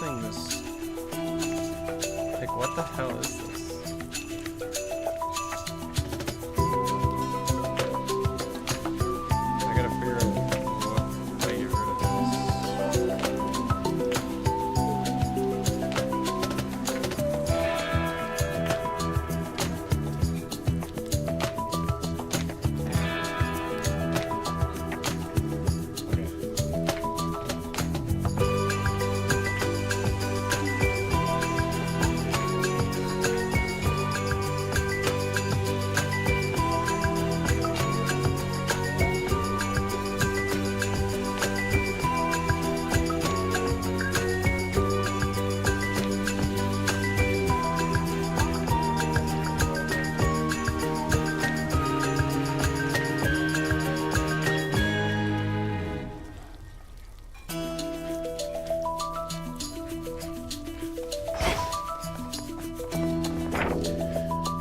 pressing this? Like, what the hell is this? I gotta figure out how to get rid of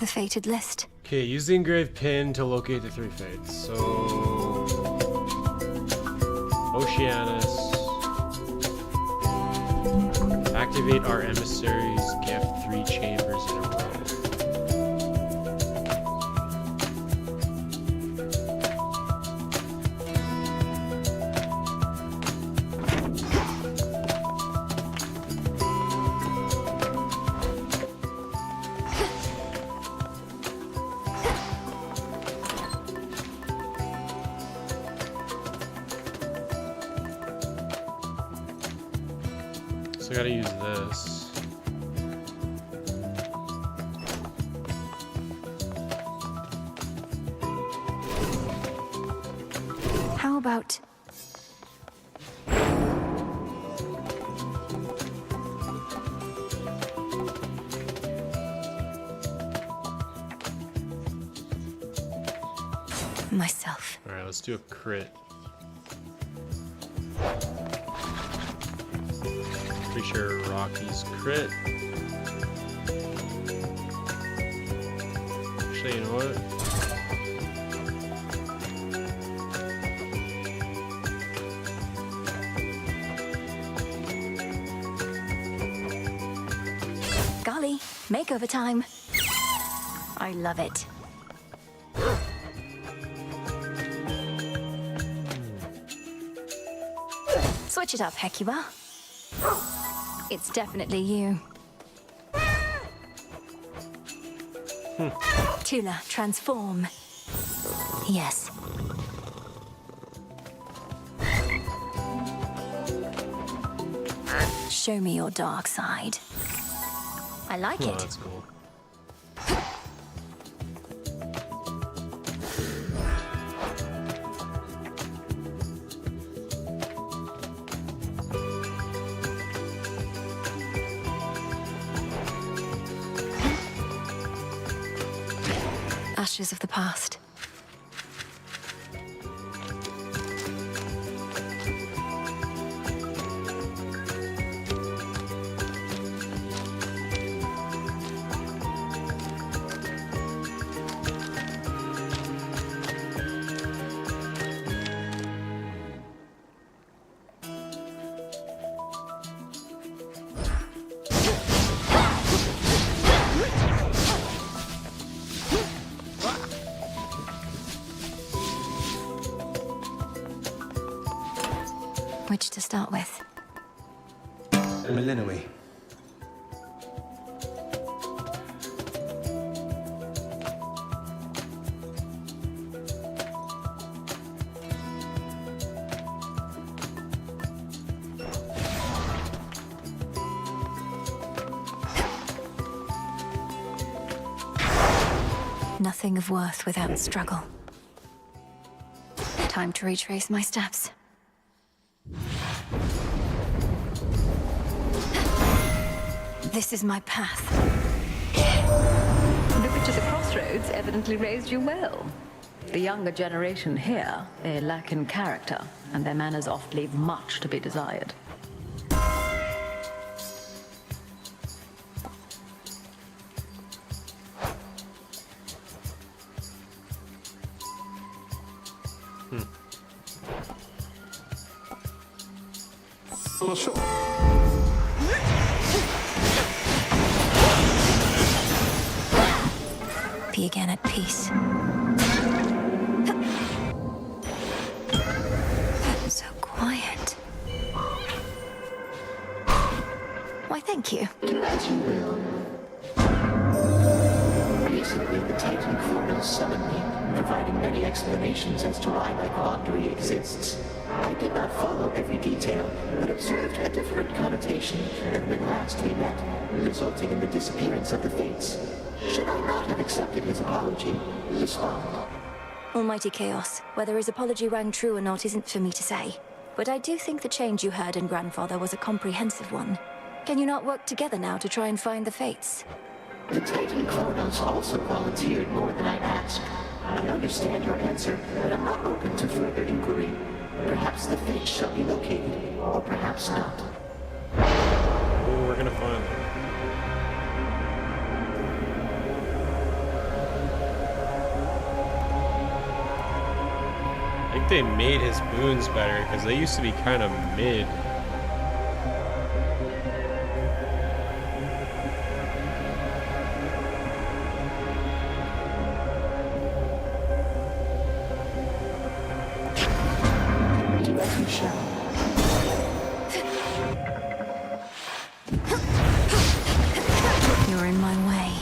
The fated list. Okay, use the engraved pin to locate the 3 fates. So, Oceanus. Activate our emissary's gift 3 chambers in a row. So I gotta use this. How about... myself? Alright, let's do a crit. Pretty sure Rocky's crit. Actually, you know what? Golly, makeover time. I love it. Switch it up, Hecuba. It's definitely you. Tula, transform. Yes. Show me your dark side. I like Oh, it. that's cool. Ashes of the past. Which to start with? Melinoe. Nothing of worth without struggle. Time to retrace my steps. This is my path. The witch at the crossroads evidently raised you well. The younger generation here, they lack in character, and their manners oft leave much to be desired. Well, sure. be again at peace. So quiet. Why, thank you. Do as you will. Recently, the Titan Chronal summoned me, providing many explanations as to why my quandary exists. I did not follow every detail, but observed a different connotation than when last we met, resulting in the disappearance of the Fates. Should I not have accepted his apology? Respond. Almighty Chaos, whether his apology rang true or not isn't for me to say. But I do think the change you heard in Grandfather was a comprehensive one. Can you not work together now to try and find the Fates? The Titan Chronos also volunteered more than I asked. I understand your answer, but I'm not open to further inquiry. Perhaps the Fates shall be located, or perhaps not. Oh, we're gonna find them. I think they made his boons better because they used to be kind of mid. Do as you shall. You're in my way.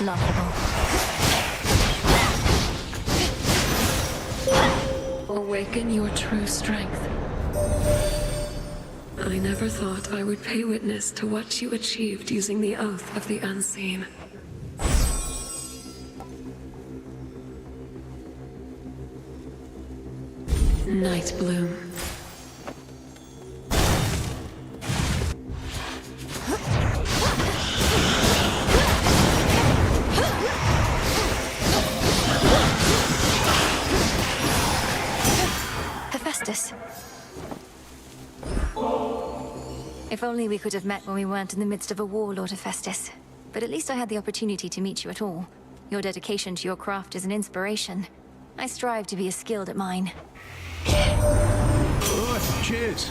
Laughable. Awaken your true strength. I never thought I would pay witness to what you achieved using the Oath of the Unseen. Night Bloom. Hephaestus. If only we could have met when we weren't in the midst of a war, Lord Hephaestus. But at least I had the opportunity to meet you at all. Your dedication to your craft is an inspiration. I strive to be as skilled at mine. Oh, cheers.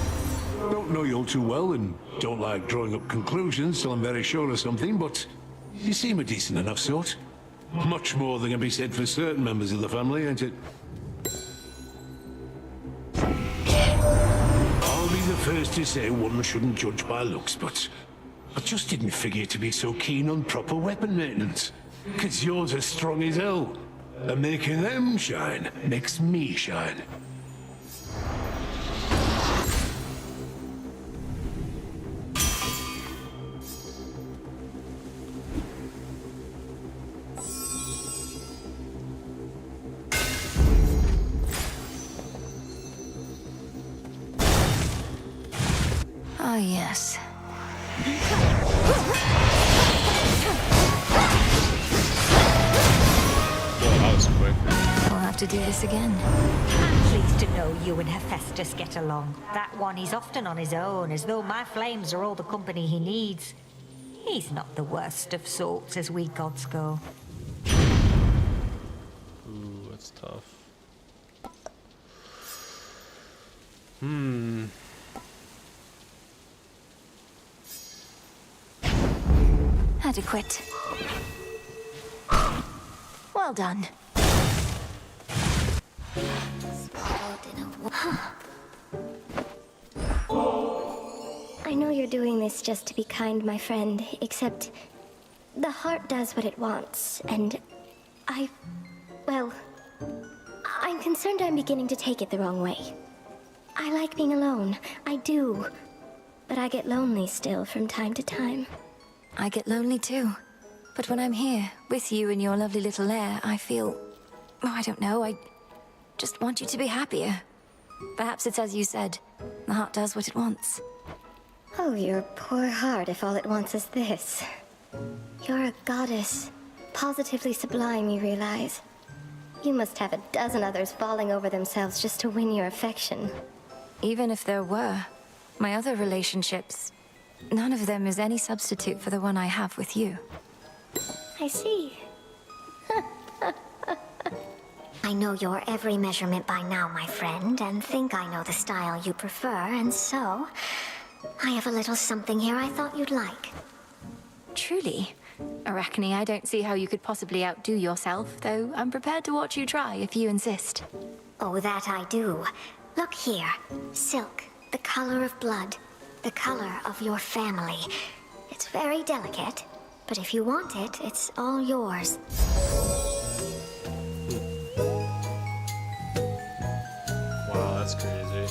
Don't know you all too well and don't like drawing up conclusions till I'm very sure of something, but you seem a decent enough sort. Much more than can be said for certain members of the family, ain't it? I'll be the first to say one shouldn't judge by looks, but I just didn't figure to be so keen on proper weapon maintenance. 'Cause yours are strong as hell. And making them shine makes me shine. Ah, yes. Well, that was quick. We'll have to do this again. I'm pleased to know you and Hephaestus get along. That one is often on his own, as though my flames are all the company he needs. He's not the worst of sorts as we gods go. Ooh, that's tough. Adequate. Well done. I know you're doing this just to be kind, my friend, except the heart does what it wants, and well, I'm concerned I'm beginning to take it the wrong way. I like being alone, I do, but I get lonely still from time to time. I get lonely too. But when I'm here, with you in your lovely little lair, I feel... Oh, I don't know, I just want you to be happier. Perhaps it's as you said, the heart does what it wants. Oh, your poor heart if all it wants is this. You're a goddess. Positively sublime, you realize. You must have a dozen others falling over themselves just to win your affection. Even if there were, my other relationships... none of them is any substitute for the one I have with you. I see. I know your every measurement by now, my friend, and think I know the style you prefer, and so I have a little something here I thought you'd like. Truly. Arachne, I don't see how you could possibly outdo yourself, though I'm prepared to watch you try if you insist. Oh, that I do. Look here. Silk, the color of blood, the color of your family. It's very delicate, but if you want it, it's all yours. Wow, that's crazy.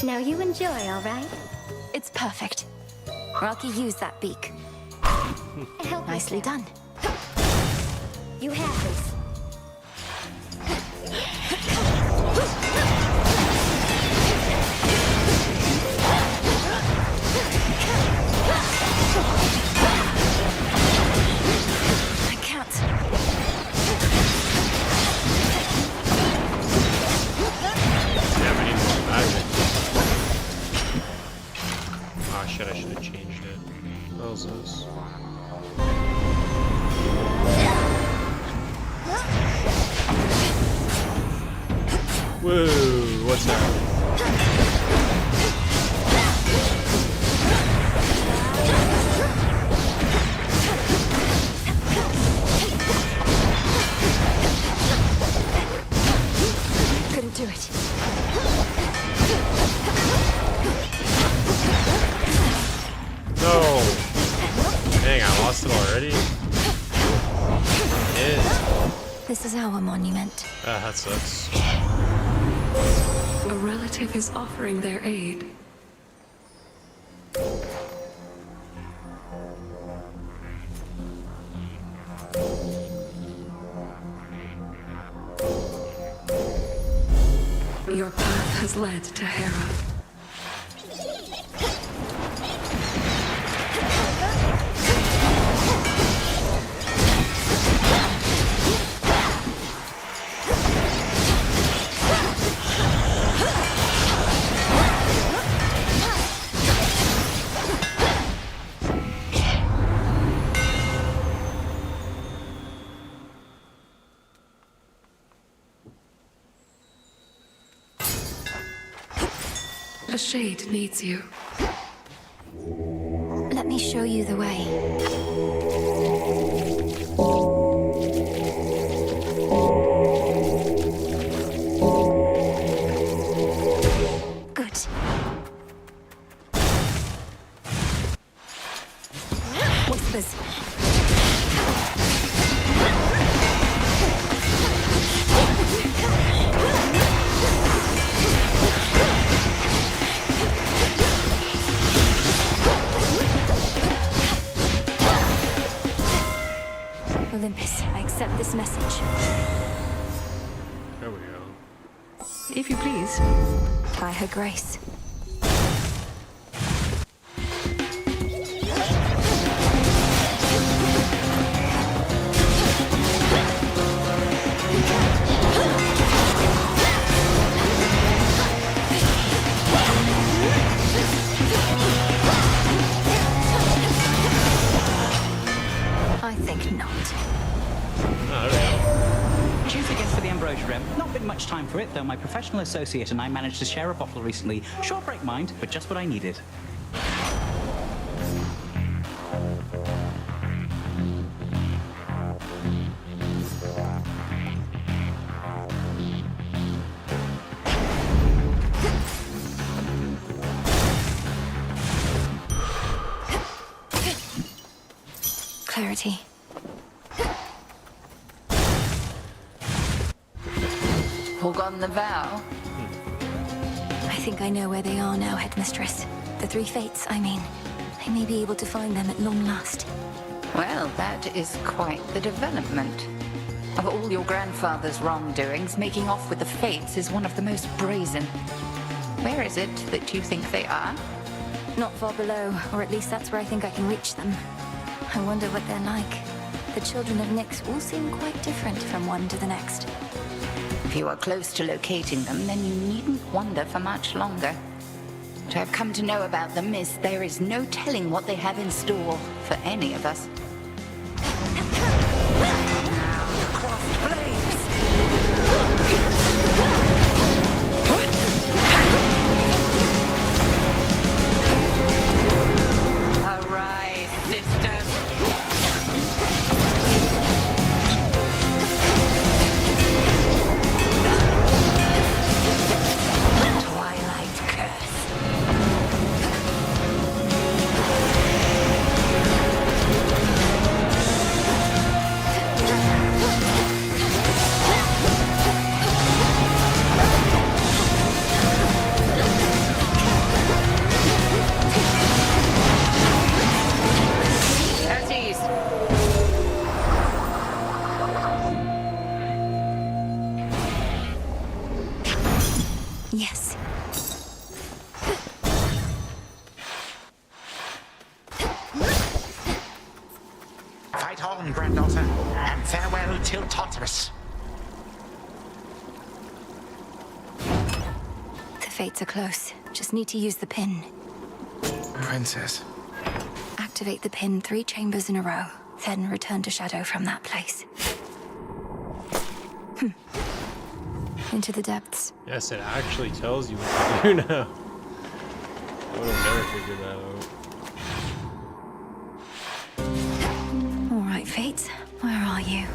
Now you enjoy, all right? It's perfect. Rocky, use that beak. Help Nicely yourself. done. You have this. I can't. Yeah, we need more battery. Oh shit, I should have changed it. What else is this? Whoa, what's that? Couldn't do it. No! Dang, I lost it already? Yeah. This is our monument. Ah, that sucks. A relative is offering their aid. Your path has led to Hera. The Shade needs you. Let me show you the way. Good. Whispers. Olympus, I accept this message. There we go. If you please. By her grace. I think not. Oh, there we go. Cheers again for the ambrosia rem. Not been much time for it, though my professional associate and I managed to share a bottle recently. Short break, mind, but just what I needed. Clarity. Forgotten the vow? I think I know where they are now, Headmistress. The three fates, I mean. I may be able to find them at long last. Well, that is quite the development. Of all your grandfather's wrongdoings, making off with the Fates is one of the most brazen. Where is it that you think they are? Not far below, or at least that's where I think I can reach them. I wonder what they're like. The children of Nyx all seem quite different from one to the next. If you are close to locating them, then you needn't wonder for much longer. What I've come to know about them is there is no telling what they have in store for any of us. Now, crossed flames! Arise, sisters! Twilight curse. At ease. Yes. Fight on, granddaughter, and farewell till Tartarus. The fates are close. Just need to use the pin. Princess. Activate the pin 3 chambers in a row, then return to Shadow from that place. Into the depths. Yes, it actually tells you what to do now. I would have never figured that out. All right, Fates, where are you?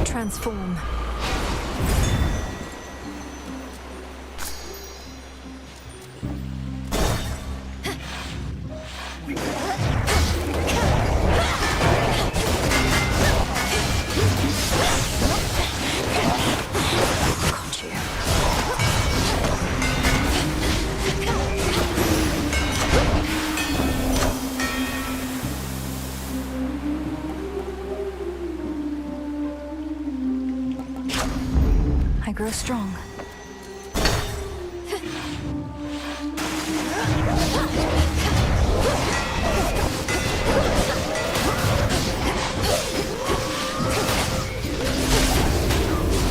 Transform. Got you. I grow strong.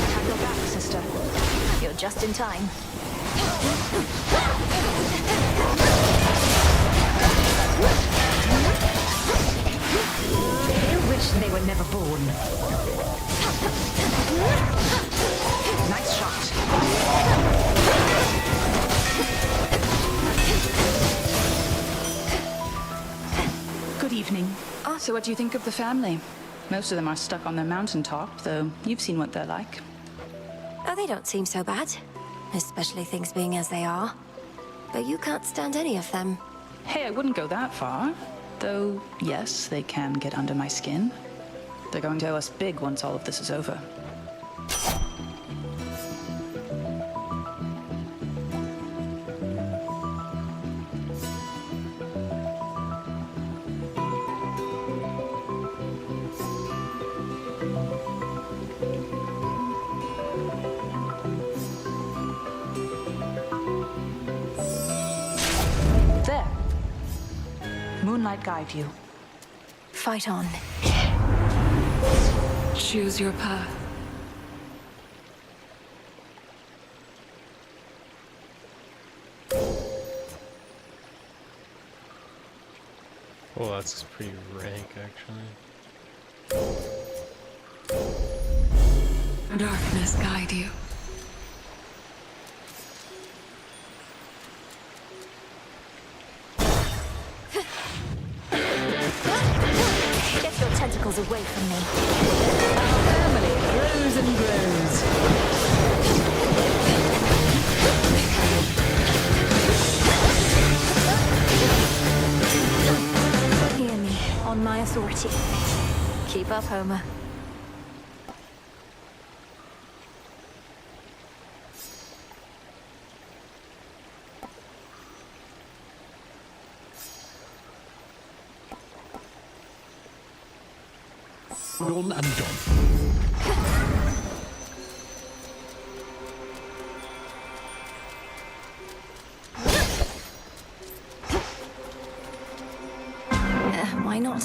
Have your back, sister. You're just in time. I wish they were never born. Nice shot. Good evening. So what do you think of the family? Most of them are stuck on their mountaintop, though you've seen what they're like. Oh, they don't seem so bad. Especially things being as they are. But you can't stand any of them. Hey, I wouldn't go that far. Though, yes, they can get under my skin. They're going to owe us big once all of this is over. There. Moonlight guide you. Fight on. Choose your path. Oh, that's pretty rank, actually. Darkness guide you. Get your tentacles away from me. Family grows and grows. Hear me, on my authority. Keep up, Homer. Done and done. why not?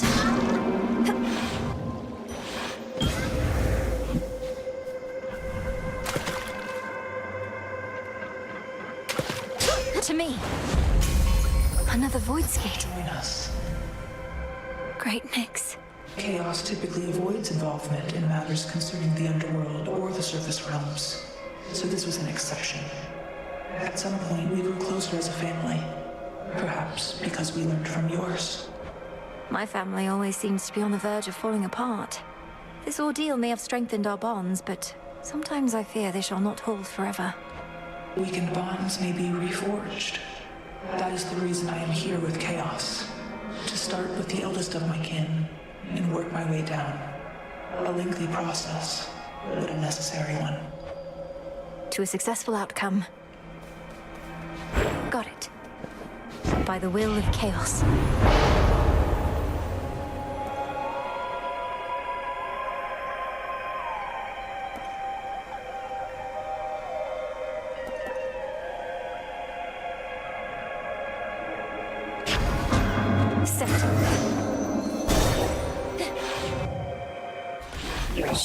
To me. Another voidscape. Join us. Great mix. Chaos typically avoids involvement in matters concerning the underworld or the surface realms, so this was an exception. At some point, we grew closer as a family. Perhaps because we learned from yours. My family always seems to be on the verge of falling apart. This ordeal may have strengthened our bonds, but sometimes I fear they shall not hold forever. Weakened bonds may be reforged. That is the reason I am here with Chaos. To start with the eldest of my kin, and work my way down. A lengthy process, but a necessary one. To a successful outcome. Got it. By the will of Chaos.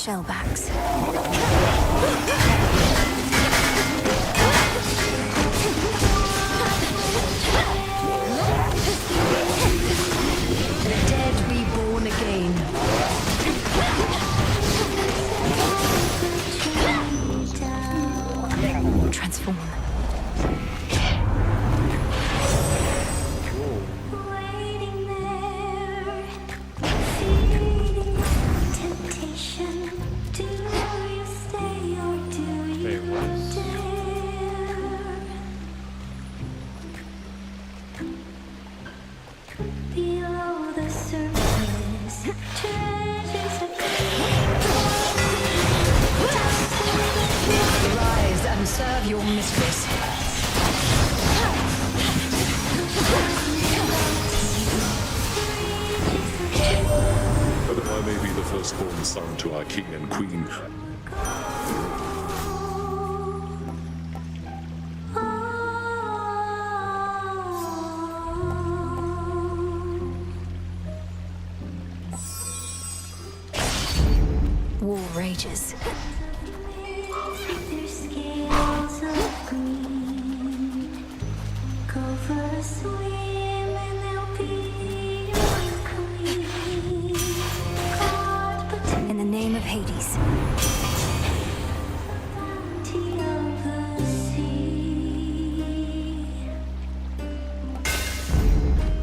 Shellbacks. The dead reborn again. Transform. Rise and serve your mistress. But I may be the firstborn son to our king and queen. War rages. In the name of Hades.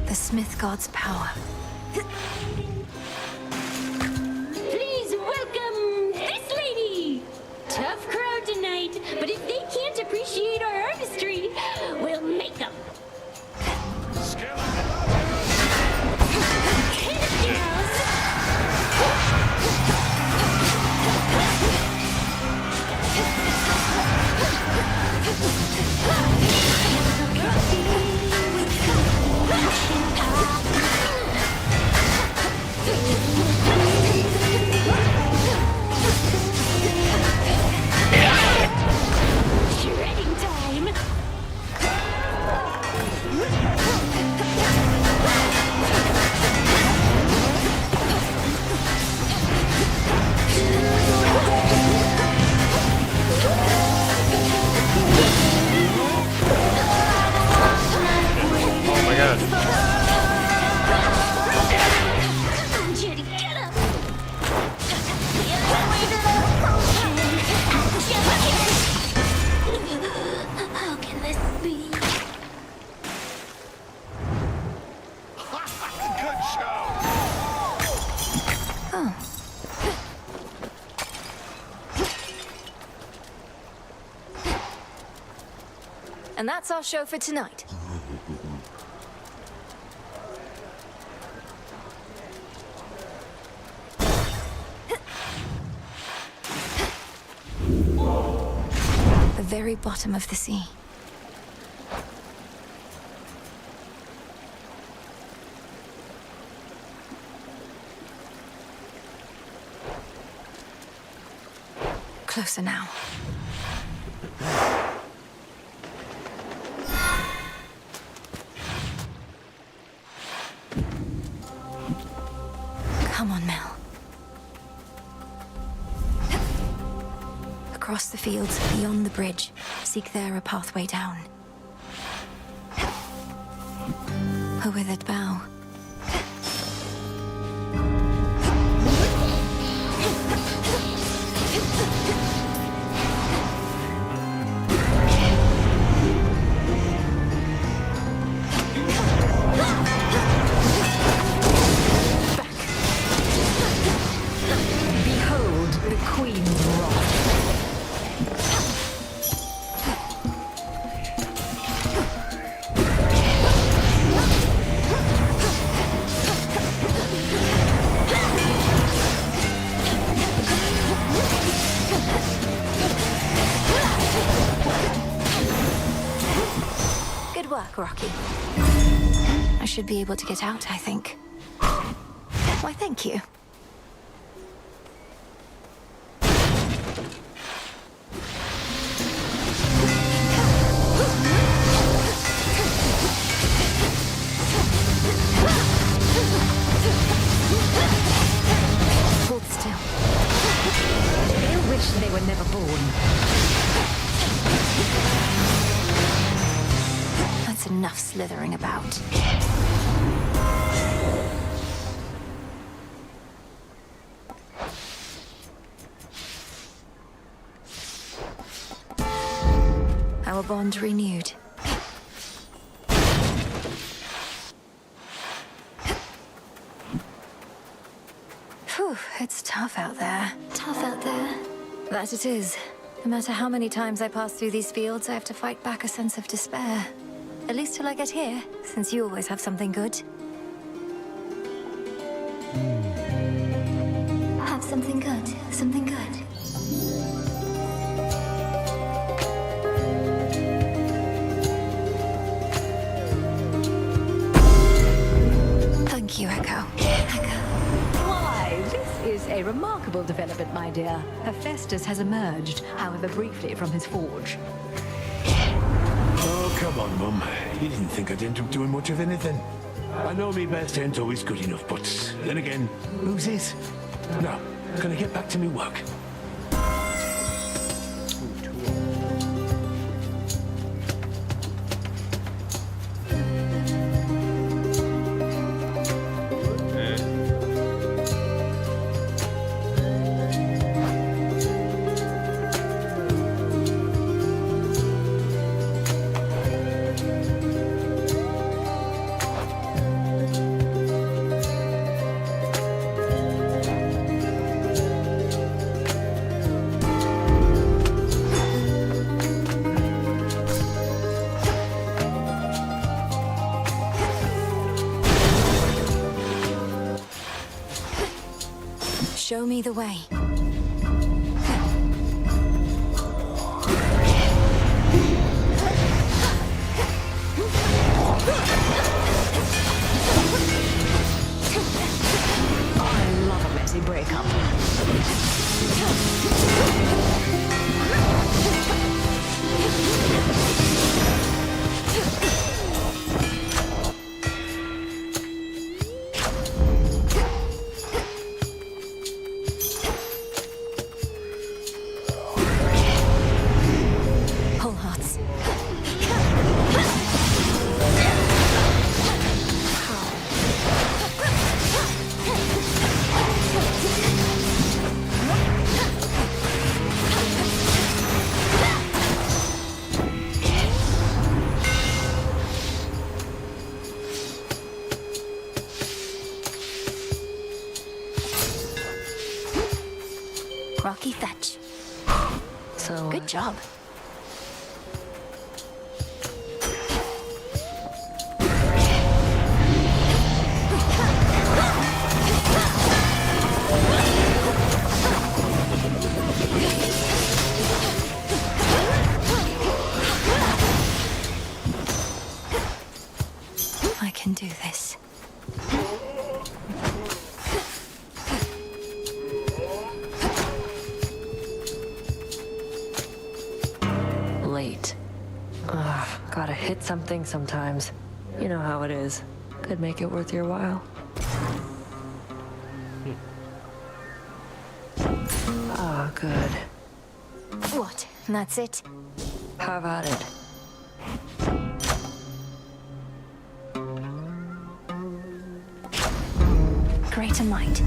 The Smith God's power. Please welcome this lady. Tough crowd tonight, but if they can't appreciate our artistry, we'll make them. Shredding time. Oh my god. Come on, Judy, get up. How can this be? Good show! Oh. And that's our show for tonight. The very bottom of the sea. Closer now. across the fields, beyond the bridge. Seek there a pathway down. A withered bough. Behold the Queen's wrath. Good work, Rocky. I should be able to get out, I think. Why, thank you. Hold still. They wish they were never born. That's enough slithering about. Our bond renewed. Phew, it's tough out there. Tough out there. That it is. No matter how many times I pass through these fields, I have to fight back a sense of despair. At least till I get here, since you always have something good. Have something good. Something good. Thank you, Echo. Why, this is a remarkable development, my dear. Hephaestus has emerged, however briefly, from his forge. Oh, come on, Mum. You didn't think I'd end up doing much of anything. I know me best ain't always good enough, but then again, who's this? Now, can I get back to me work? Show me the way. I love a messy breakup. Whole hearts. Rocky Fetch. So, good job. I can do this. late. Ugh, gotta hit something sometimes. You know how it is. Could make it worth your while. Ah, good. What? That's it? How about it? Greater might.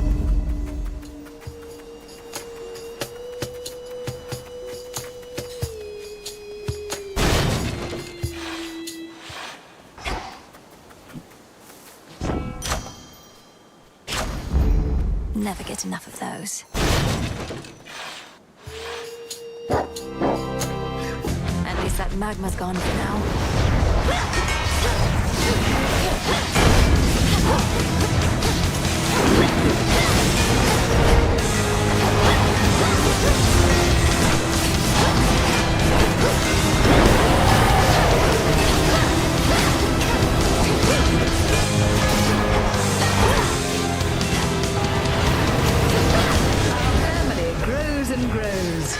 Never get enough of those. At least that magma's gone for now. Family grows and grows.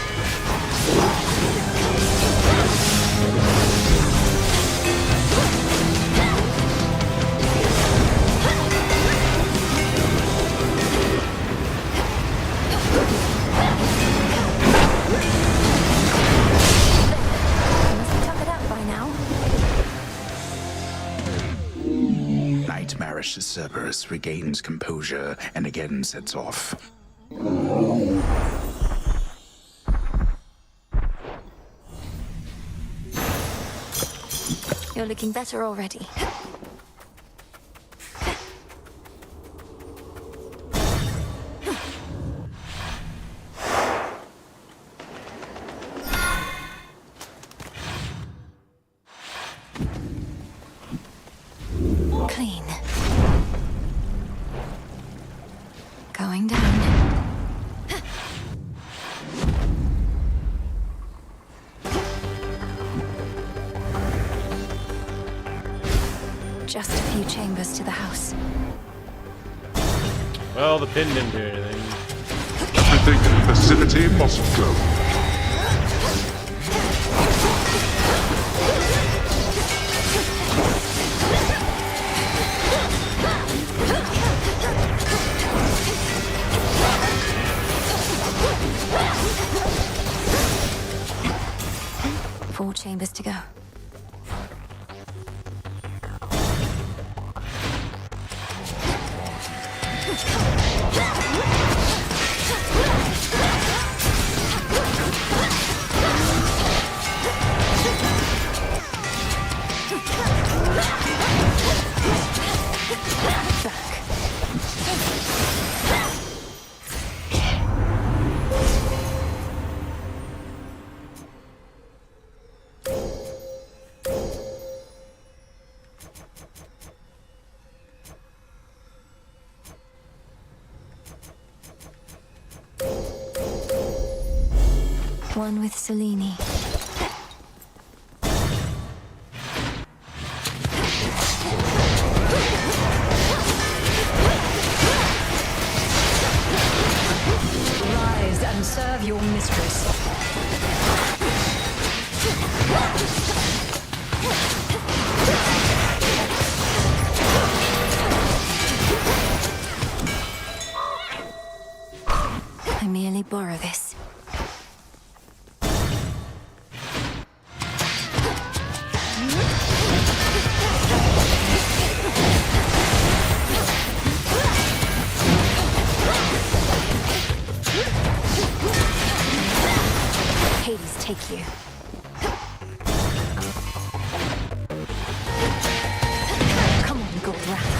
Nightmarish Cerberus regains composure and again sets off. You're looking better already. Clean. Going down. Just a few chambers to the house. Well, the pin didn't do anything. Everything in the vicinity must go. Four chambers to go. One with Selene. Rise and serve your mistress. I merely borrow this. Hades take you. Come on, Goldrath.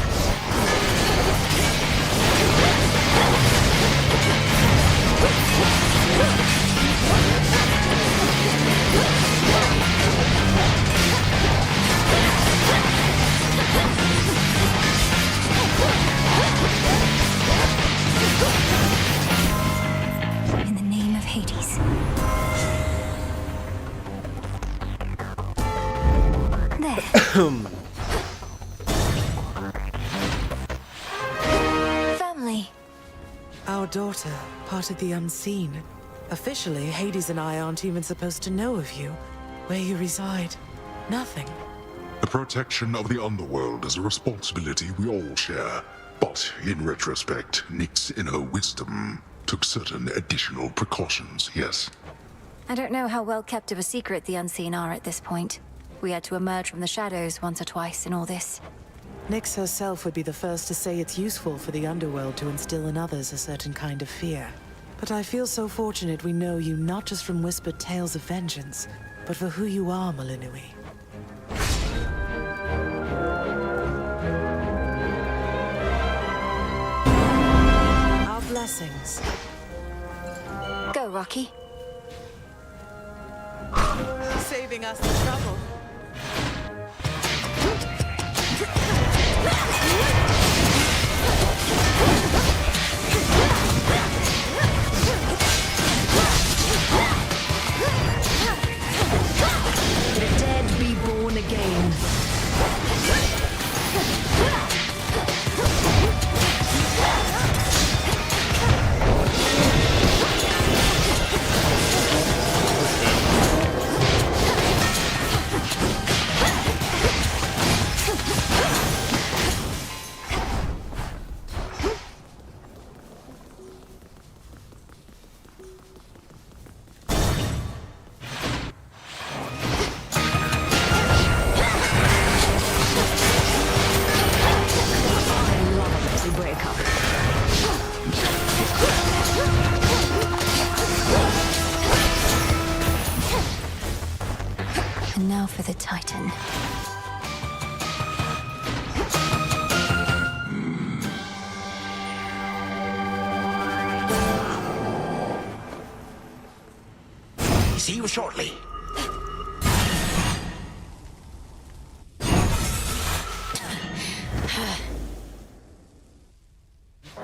In the name of Hades. Family. Our daughter, part of the unseen. Officially, Hades and I aren't even supposed to know of you, where you reside. Nothing. The protection of the underworld is a responsibility we all share. But in retrospect, Nyx's inner wisdom took certain additional precautions, yes. I don't know how well kept of a secret the Unseen are at this point. We had to emerge from the shadows once or twice in all this. Nyx herself would be the first to say it's useful for the underworld to instill in others a certain kind of fear. But I feel so fortunate we know you not just from whispered tales of vengeance, but for who you are, Malinui. Our blessings. Go, Rocky. Saving us the trouble. The dead be born again. And now for the Titan. See you shortly.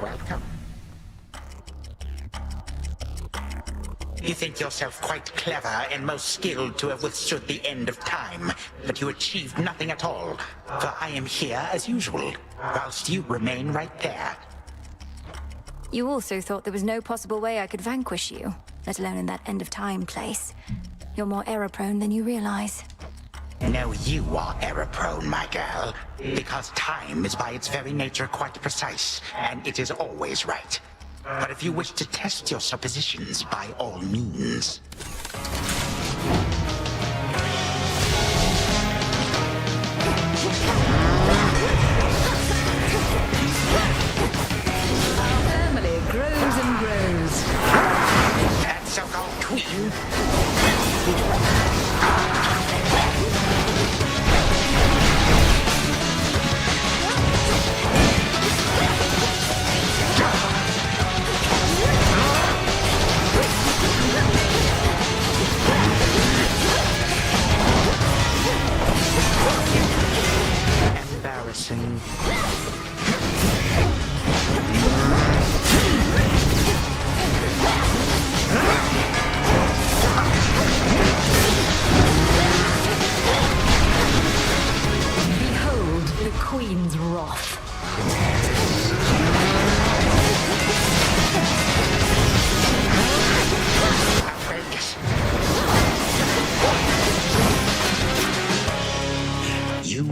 Welcome. You think yourself quite clever and most skilled to have withstood the end of time, but you achieved nothing at all, for I am here as usual, whilst you remain right there. You also thought there was no possible way I could vanquish you, let alone in that end-of-time place. You're more error-prone than you realize. No, you are error-prone, my girl, because time is by its very nature quite precise, and it is always right. But if you wish to test your suppositions, by all means. Family grows and grows. That so-called queen. Embarrassing. Behold the Queen's wrath. Outrageous. You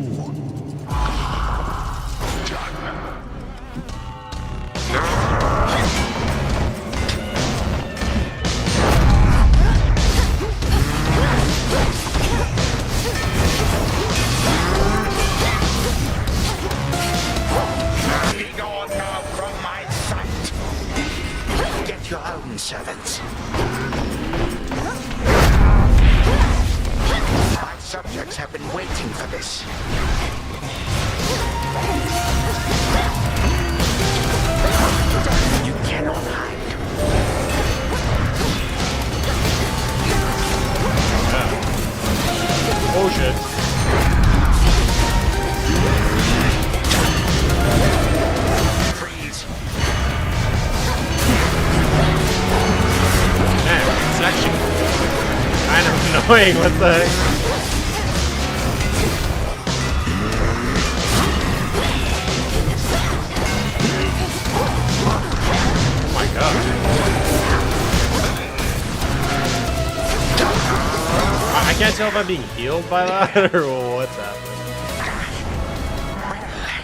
be gone now from my sight. Get your own servants. My subjects have been waiting for this. You cannot hide. Oh shit. Freeze. Man, it's actually kind of annoying. What the heck? Oh my god. I can't tell if I'm being healed by that or what's happening.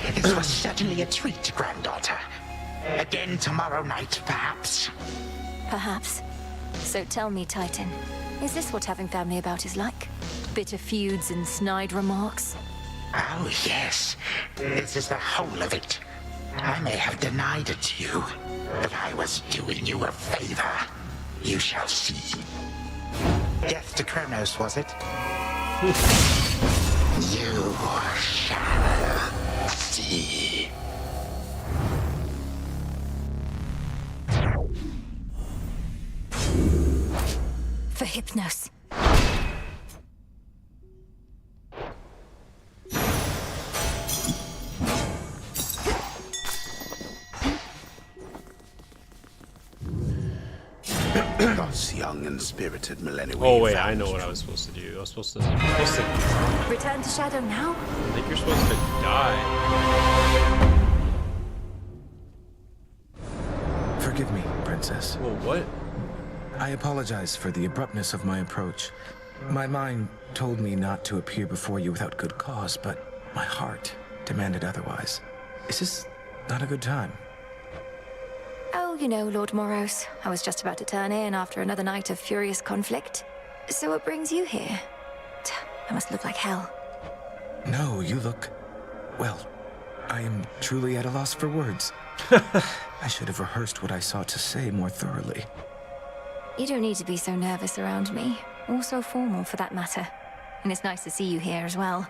Well, this was certainly a treat, granddaughter. Again tomorrow night, perhaps. Perhaps. So tell me, Titan, is this what having family about is like? Bitter feuds and snide remarks? Oh, yes. This is the whole of it. I may have denied it to you, but I was doing you a favor. You shall see. Death to Kronos, was it? You shall see. For Hypnos. Thus young and spirited millennial. Oh wait, I know what I was supposed to do. I was supposed to Return to Shadow now? I think you're supposed to die. Forgive me, Princess. Well, what? I apologize for the abruptness of my approach. My mind told me not to appear before you without good cause, but my heart demanded otherwise. Is this not a good time? Oh, you know, Lord Moros, I was just about to turn in after another night of furious conflict. So what brings you here? I must look like hell. No, you look... well, I am truly at a loss for words. I should have rehearsed what I sought to say more thoroughly. You don't need to be so nervous around me, or so formal for that matter. And it's nice to see you here as well,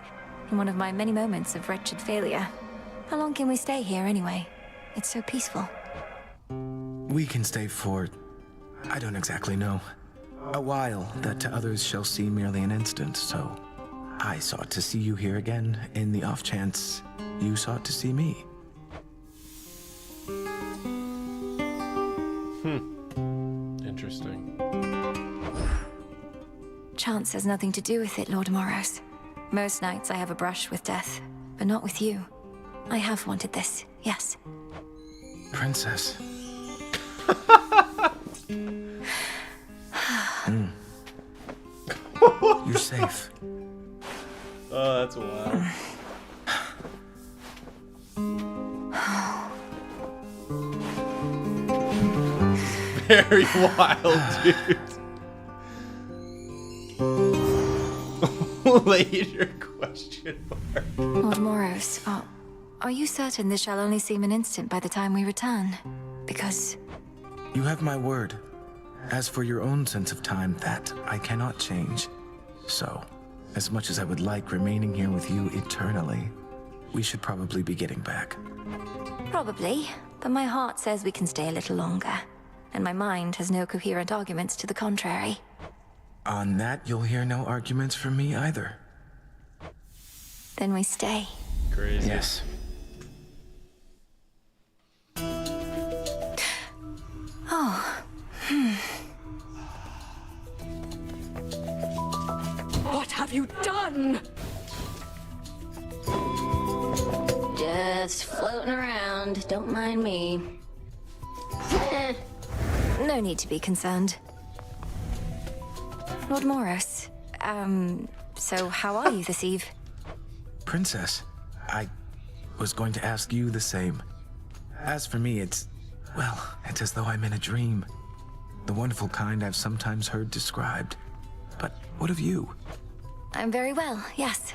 in one of my many moments of wretched failure. How long can we stay here anyway? It's so peaceful. We can stay for... I don't exactly know. A while that to others shall seem merely an instant, so... I sought to see you here again, in the off chance you sought to see me. Interesting. Chance has nothing to do with it, Lord Moros. Most nights I have a brush with death, but not with you. I have wanted this, yes. Princess. You're safe. Oh, that's wild. Very wild, dude. Later question mark. Lord Moros, are you certain this shall only seem an instant by the time we return? Because... You have my word. As for your own sense of time, that I cannot change. So, as much as I would like remaining here with you eternally, we should probably be getting back. Probably, but my heart says we can stay a little longer. And my mind has no coherent arguments to the contrary. On that, you'll hear no arguments from me either. Then we stay. Crazy. Yes. Oh. What have you done? Just floating around. Don't mind me. No need to be concerned. Lord Moros, so how are you this eve? Princess, I was going to ask you the same. As for me, it's as though I'm in a dream. The wonderful kind I've sometimes heard described. But what of you? I'm very well, yes.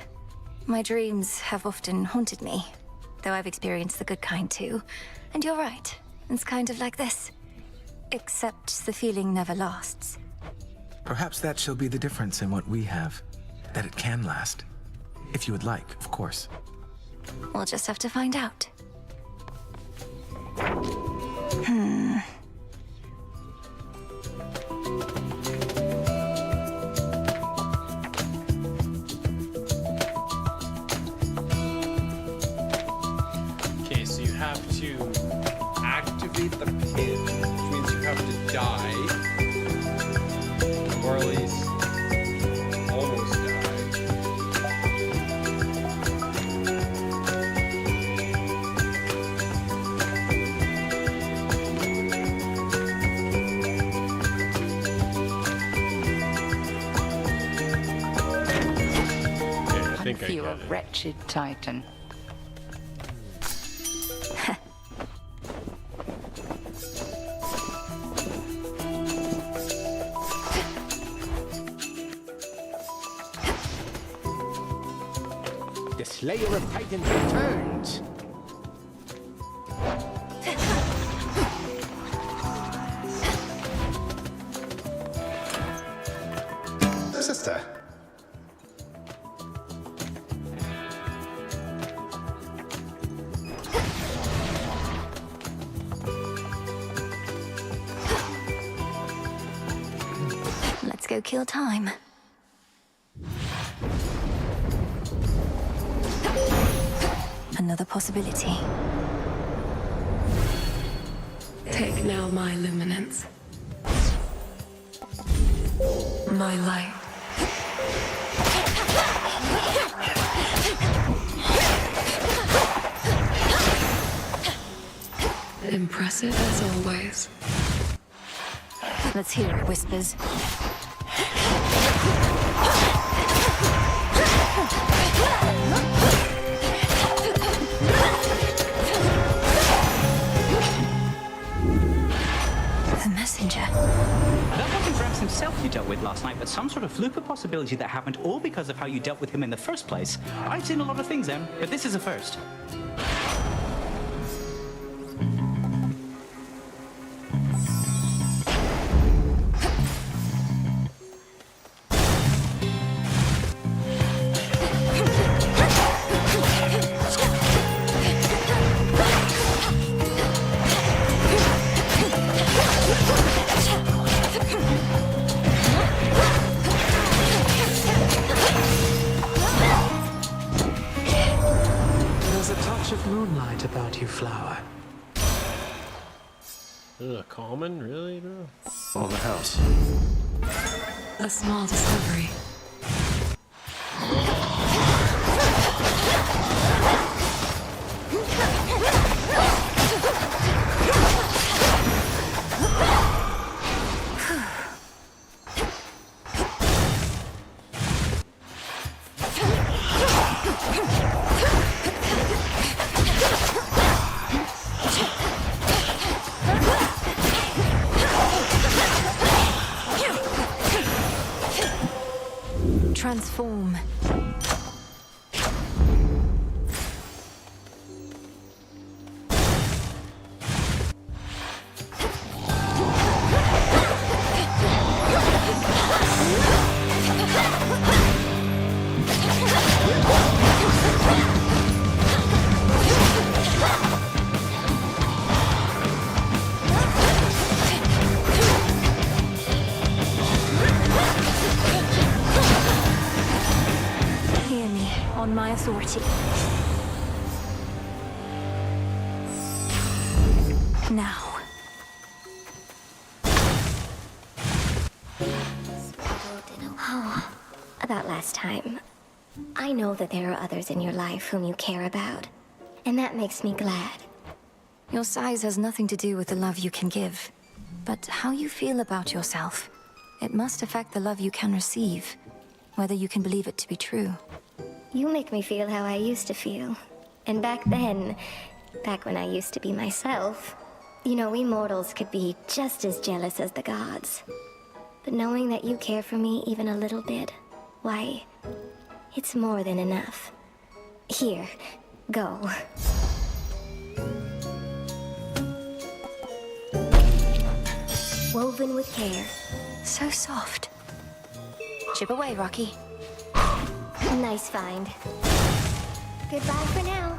My dreams have often haunted me, though I've experienced the good kind too. And you're right, it's kind of like this. Except the feeling never lasts. Perhaps that shall be the difference in what we have. That it can last. If you would like, of course. We'll just have to find out. Okay, so you have to activate the pin, which means you have to die. Or at least almost die. I feel a wretched Titan. Slayer of Titans returns. Sister. Let's go kill time. Another possibility. Take now my luminance. My light. Impressive as always. Let's hear it, Whispers. The messenger. That wasn't Rex himself you dealt with last night, but some sort of fluke of possibility that happened all because of how you dealt with him in the first place. I've seen a lot of things, Em, but this is a first. There's a touch of moonlight about you, Flower. Ugh, common? Really, bro? Oh, the house. A small discovery. Transform. Hear me, on my authority. Now. Oh, about last time. I know that there are others in your life whom you care about, and that makes me glad. Your size has nothing to do with the love you can give, but how you feel about yourself. It must affect the love you can receive, whether you can believe it to be true. You make me feel how I used to feel. And back then, back when I used to be myself, you know, we mortals could be just as jealous as the gods. But knowing that you care for me even a little bit, why, it's more than enough. Here, go. Woven with care. So soft. Chip away, Rocky. Nice find. Goodbye for now.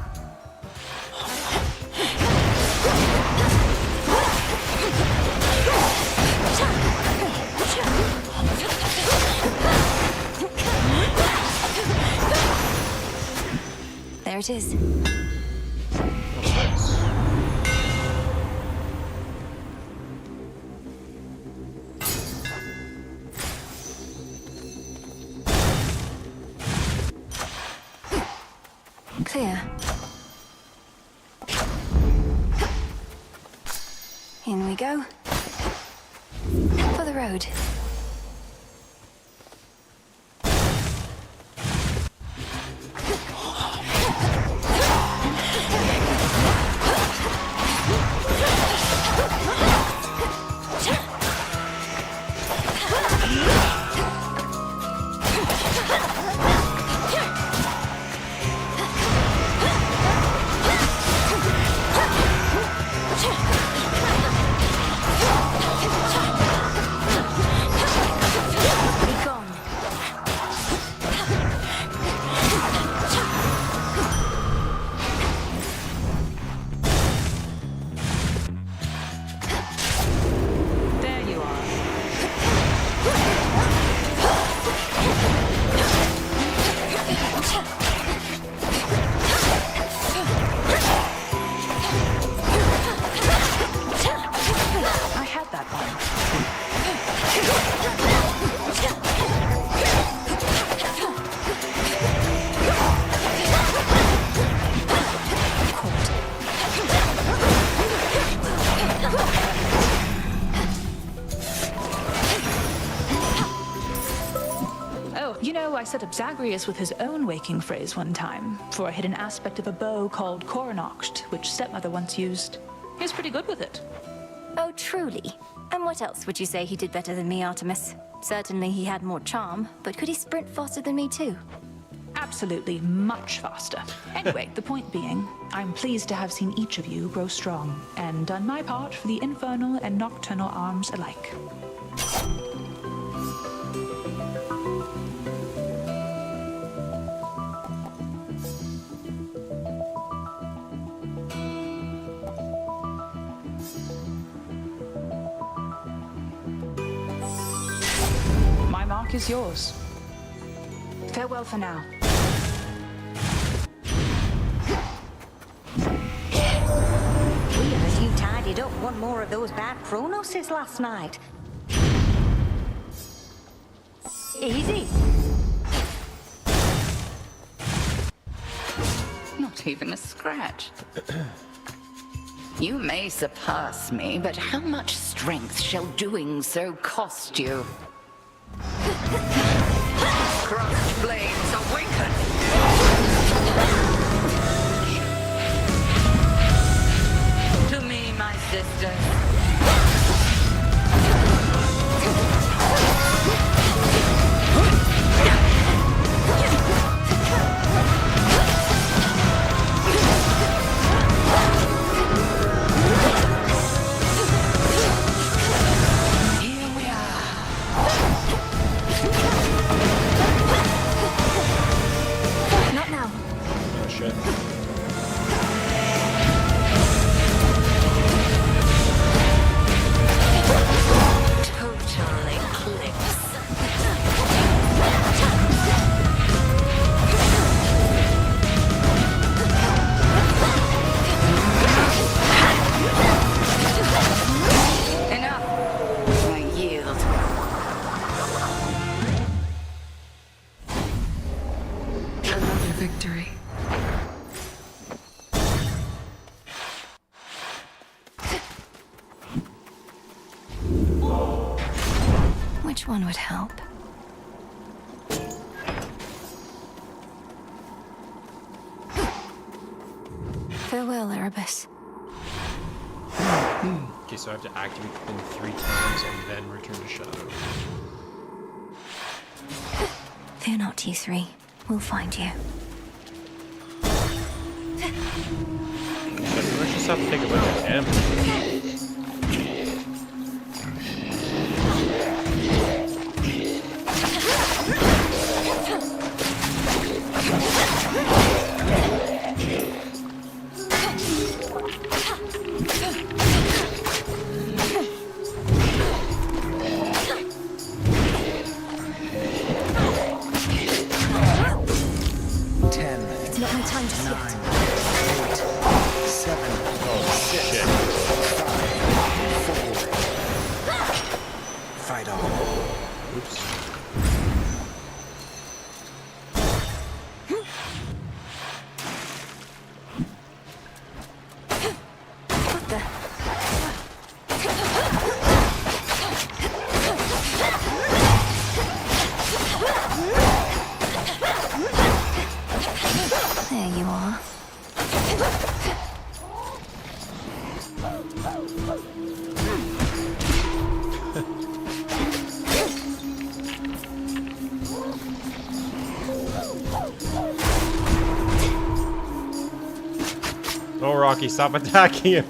There it is. Clear. In we go. For the road. I set up Zagreus with his own waking phrase one time for a hidden aspect of a bow called Coronocht, which Stepmother once used. He was pretty good with it. Oh, truly? And what else would you say he did better than me, Artemis? Certainly he had more charm, but could he sprint faster than me too? Absolutely much faster. Anyway, the point being, I'm pleased to have seen each of you grow strong, and done my part for the infernal and nocturnal arms alike. My mark is yours. Farewell for now. We heard you tidied up one more of those bad Chronoses last night. Easy. Not even a scratch. You may surpass me, but how much strength shall doing so cost you? Crushed blades awaken! To me, my sister. Victory. Which one would help? Farewell, Erebus. Okay, so I have to activate the pin 3 times and then return to Shadow. Fear not, you three. We'll find you. But let's just have to take a look at him. There you are. Oh, Rocky, stop attacking him.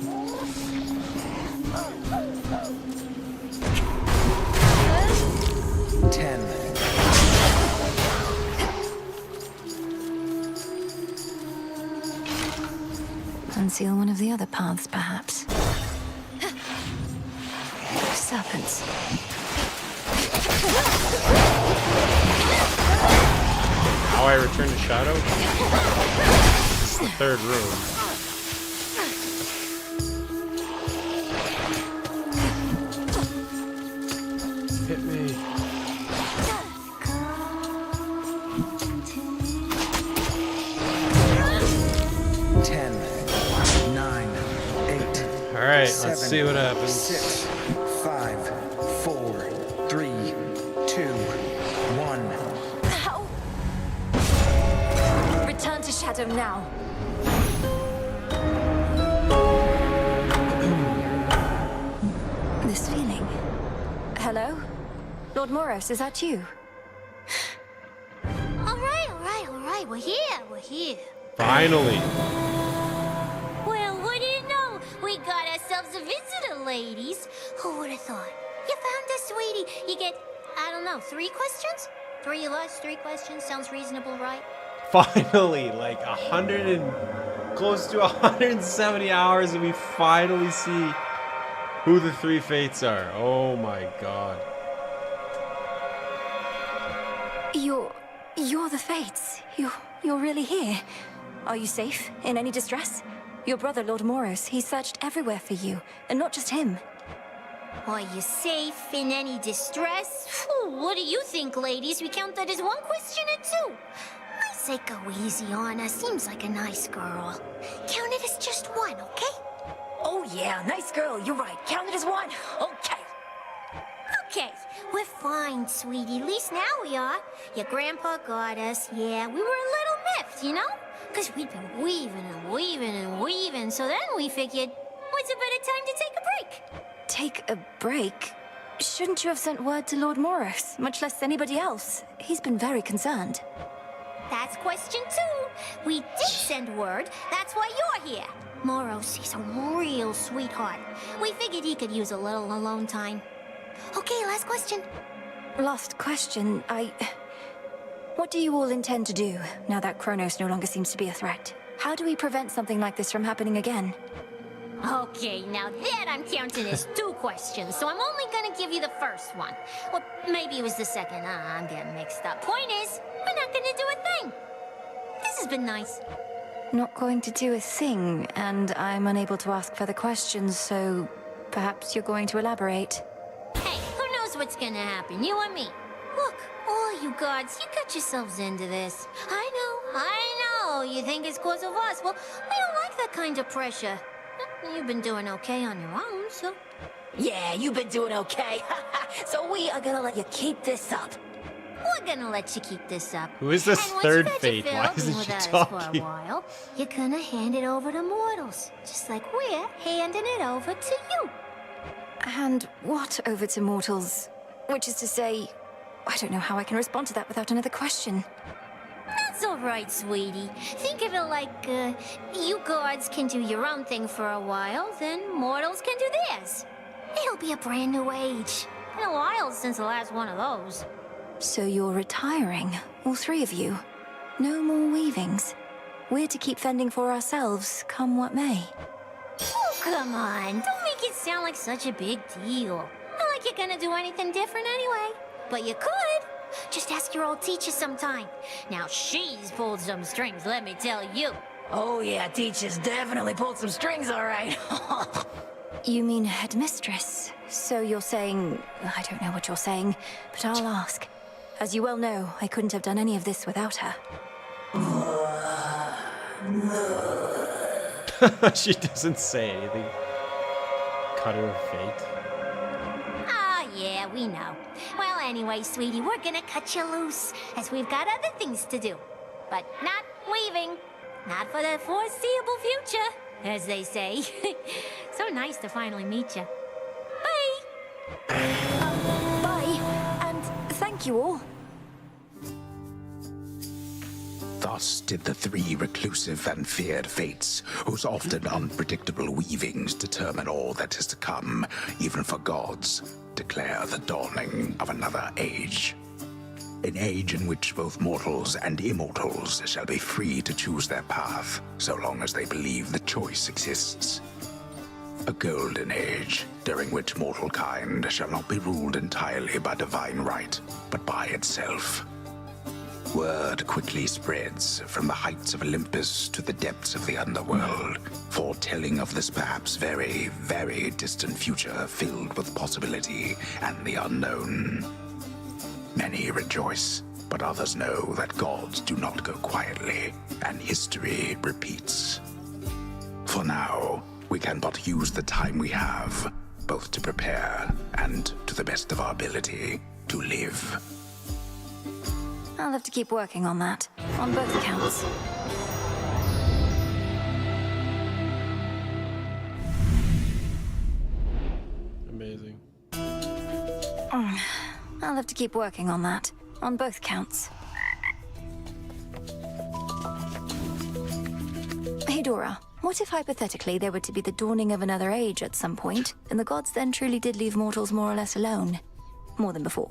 Unseal one of the other paths, perhaps. Serpents. How I return to Shadow? This is the 3rd room. Hit me. All right, let's see what happens. 6, 5, 4, 3, 2, 1. shadow now. This feeling. Hello? Lord Moros, is that you? All right. We're here. Finally. Well, what do you know? We got ourselves a visitor, ladies. Who would have thought? You found us, sweetie. You get, I don't know, 3 questions? 3 of us, 3 questions. Sounds reasonable, right? Finally, like 100 and close to 170 hours, and we finally see who the 3 fates are. Oh my god. You're the fates. You're really here. Are you safe? In any distress? Your brother, Lord Moros, he searched everywhere for you, and not just him. Are you safe in any distress? Phew, what do you think, ladies? We count that as 1 question or 2? I say go easy on her. Seems like a nice girl. Count it as just 1, okay? Oh yeah, nice girl. You're right. Count it as 1. Okay. Okay, we're fine, sweetie. At least now we are. Your grandpa got us. Yeah, we were a little miffed, you know? Because we'd been weaving. So then we figured, what's a better time to take a break? Take a break? Shouldn't you have sent word to Lord Moros, much less anybody else? He's been very concerned. That's question 2. We did send word. That's why you're here. Moros, he's a real sweetheart. We figured he could use a little alone time. Okay, last question. Last question, What do you all intend to do, now that Kronos no longer seems to be a threat? How do we prevent something like this from happening again? Okay, now that I'm counting as 2 questions, so I'm only gonna give you the first one. Well, maybe it was the second. I'm getting mixed up. Point is, we're not gonna do a thing. This has been nice. Not going to do a thing, and I'm unable to ask further questions, so perhaps you're going to elaborate. Hey, who knows what's gonna happen, you or me? Look, all you gods, you got yourselves into this. I know, you think it's cause of us. Well, we don't like that kind of pressure. You've been doing okay on your own, so... Yeah, you've been doing okay. So we are gonna let you keep this up. We're gonna let you keep this up. Who is this And once third you got fate? your Why fill isn't and she with us for a talking? while, you're gonna hand it over to mortals. Just like we're handing it over to you. And what over to mortals? Which is to say, I don't know how I can respond to that without another question. That's all right, sweetie. Think of it like, you gods can do your own thing for a while, then mortals can do theirs. It'll be a brand new age. Been a while since the last one of those. So you're retiring, all 3 of you. No more weavings. We're to keep fending for ourselves, come what may. Oh, come on. Don't make it sound like such a big deal. Not like you're gonna do anything different anyway. But you could. Just ask your old teacher sometime. Now, she's pulled some strings, let me tell you. Oh yeah, teacher's definitely pulled some strings, all right. You mean headmistress? So you're saying... I don't know what you're saying, but I'll ask. As you well know, I couldn't have done any of this without her. She doesn't say anything. Cut her a fate. Ah, yeah, we know. Well, anyway, sweetie, we're gonna cut you loose, as we've got other things to do. But not weaving. Not for the foreseeable future, as they say. So nice to finally meet you. Bye! Bye, and thank you all. Thus did the 3 reclusive and feared fates, whose often unpredictable weavings determine all that is to come, even for gods, declare the dawning of another age. An age in which both mortals and immortals shall be free to choose their path, so long as they believe the choice exists. A golden age, during which mortal kind shall not be ruled entirely by divine right, but by itself. Word quickly spreads from the heights of Olympus to the depths of the underworld, foretelling of this perhaps very, very distant future filled with possibility and the unknown. Many rejoice, but others know that gods do not go quietly, and history repeats. For now, we can but use the time we have, both to prepare and, to the best of our ability, to live. I'll have to keep working on that, on both accounts. I'll have to keep working on that, on both counts. Hey Dora, what if hypothetically there were to be the dawning of another age at some point, and the gods then truly did leave mortals more or less alone? More than before.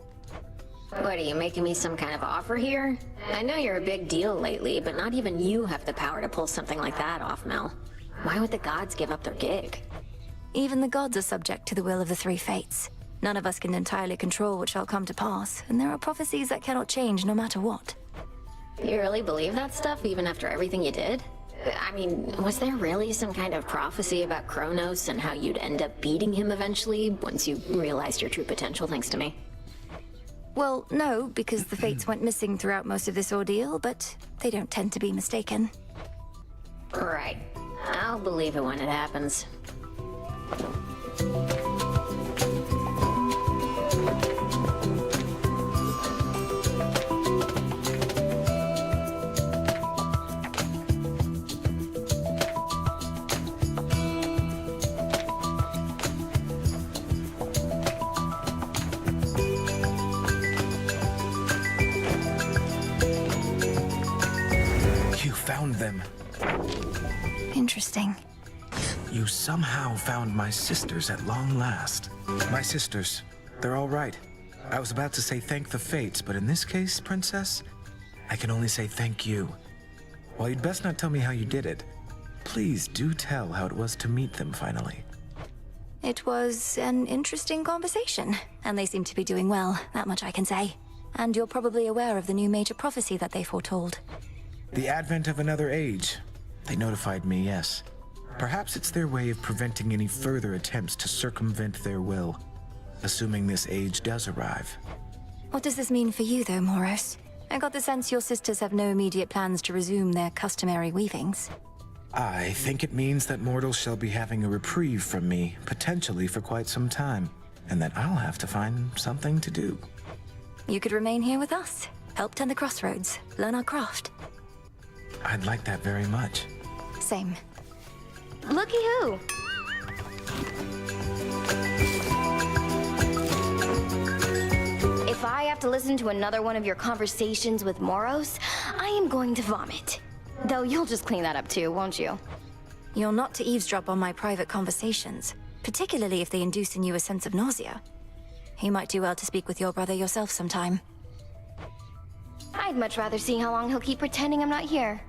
What, are you making me some kind of offer here? I know you're a big deal lately, but not even you have the power to pull something like that off, Mel. Why would the gods give up their gig? Even the gods are subject to the will of the three fates. None of us can entirely control what shall come to pass, and there are prophecies that cannot change no matter what. You really believe that stuff, even after everything you did? I mean, was there really some kind of prophecy about Kronos and how you'd end up beating him eventually, once you realized your true potential thanks to me? Well, no, because the fates went missing throughout most of this ordeal, but they don't tend to be mistaken. Right. I'll believe it when it happens. You found them. Interesting. You somehow found my sisters at long last. My sisters. They're all right. I was about to say thank the fates, but in this case, Princess, I can only say thank you. While you'd best not tell me how you did it, please do tell how it was to meet them finally. It was an interesting conversation, and they seem to be doing well, that much I can say. And you're probably aware of the new major prophecy that they foretold. The advent of another age. They notified me, yes. Perhaps it's their way of preventing any further attempts to circumvent their will, assuming this age does arrive. What does this mean for you, though, Moros? I got the sense your sisters have no immediate plans to resume their customary weavings. I think it means that mortals shall be having a reprieve from me, potentially for quite some time, and that I'll have to find something to do. You could remain here with us, help tend the crossroads, learn our craft. I'd like that very much. Same. Looky who! If I have to listen to another one of your conversations with Moros, I am going to vomit. Though you'll just clean that up too, won't you? You're not to eavesdrop on my private conversations, particularly if they induce in you a sense of nausea. You might do well to speak with your brother yourself sometime. I'd much rather see how long he'll keep pretending I'm not here.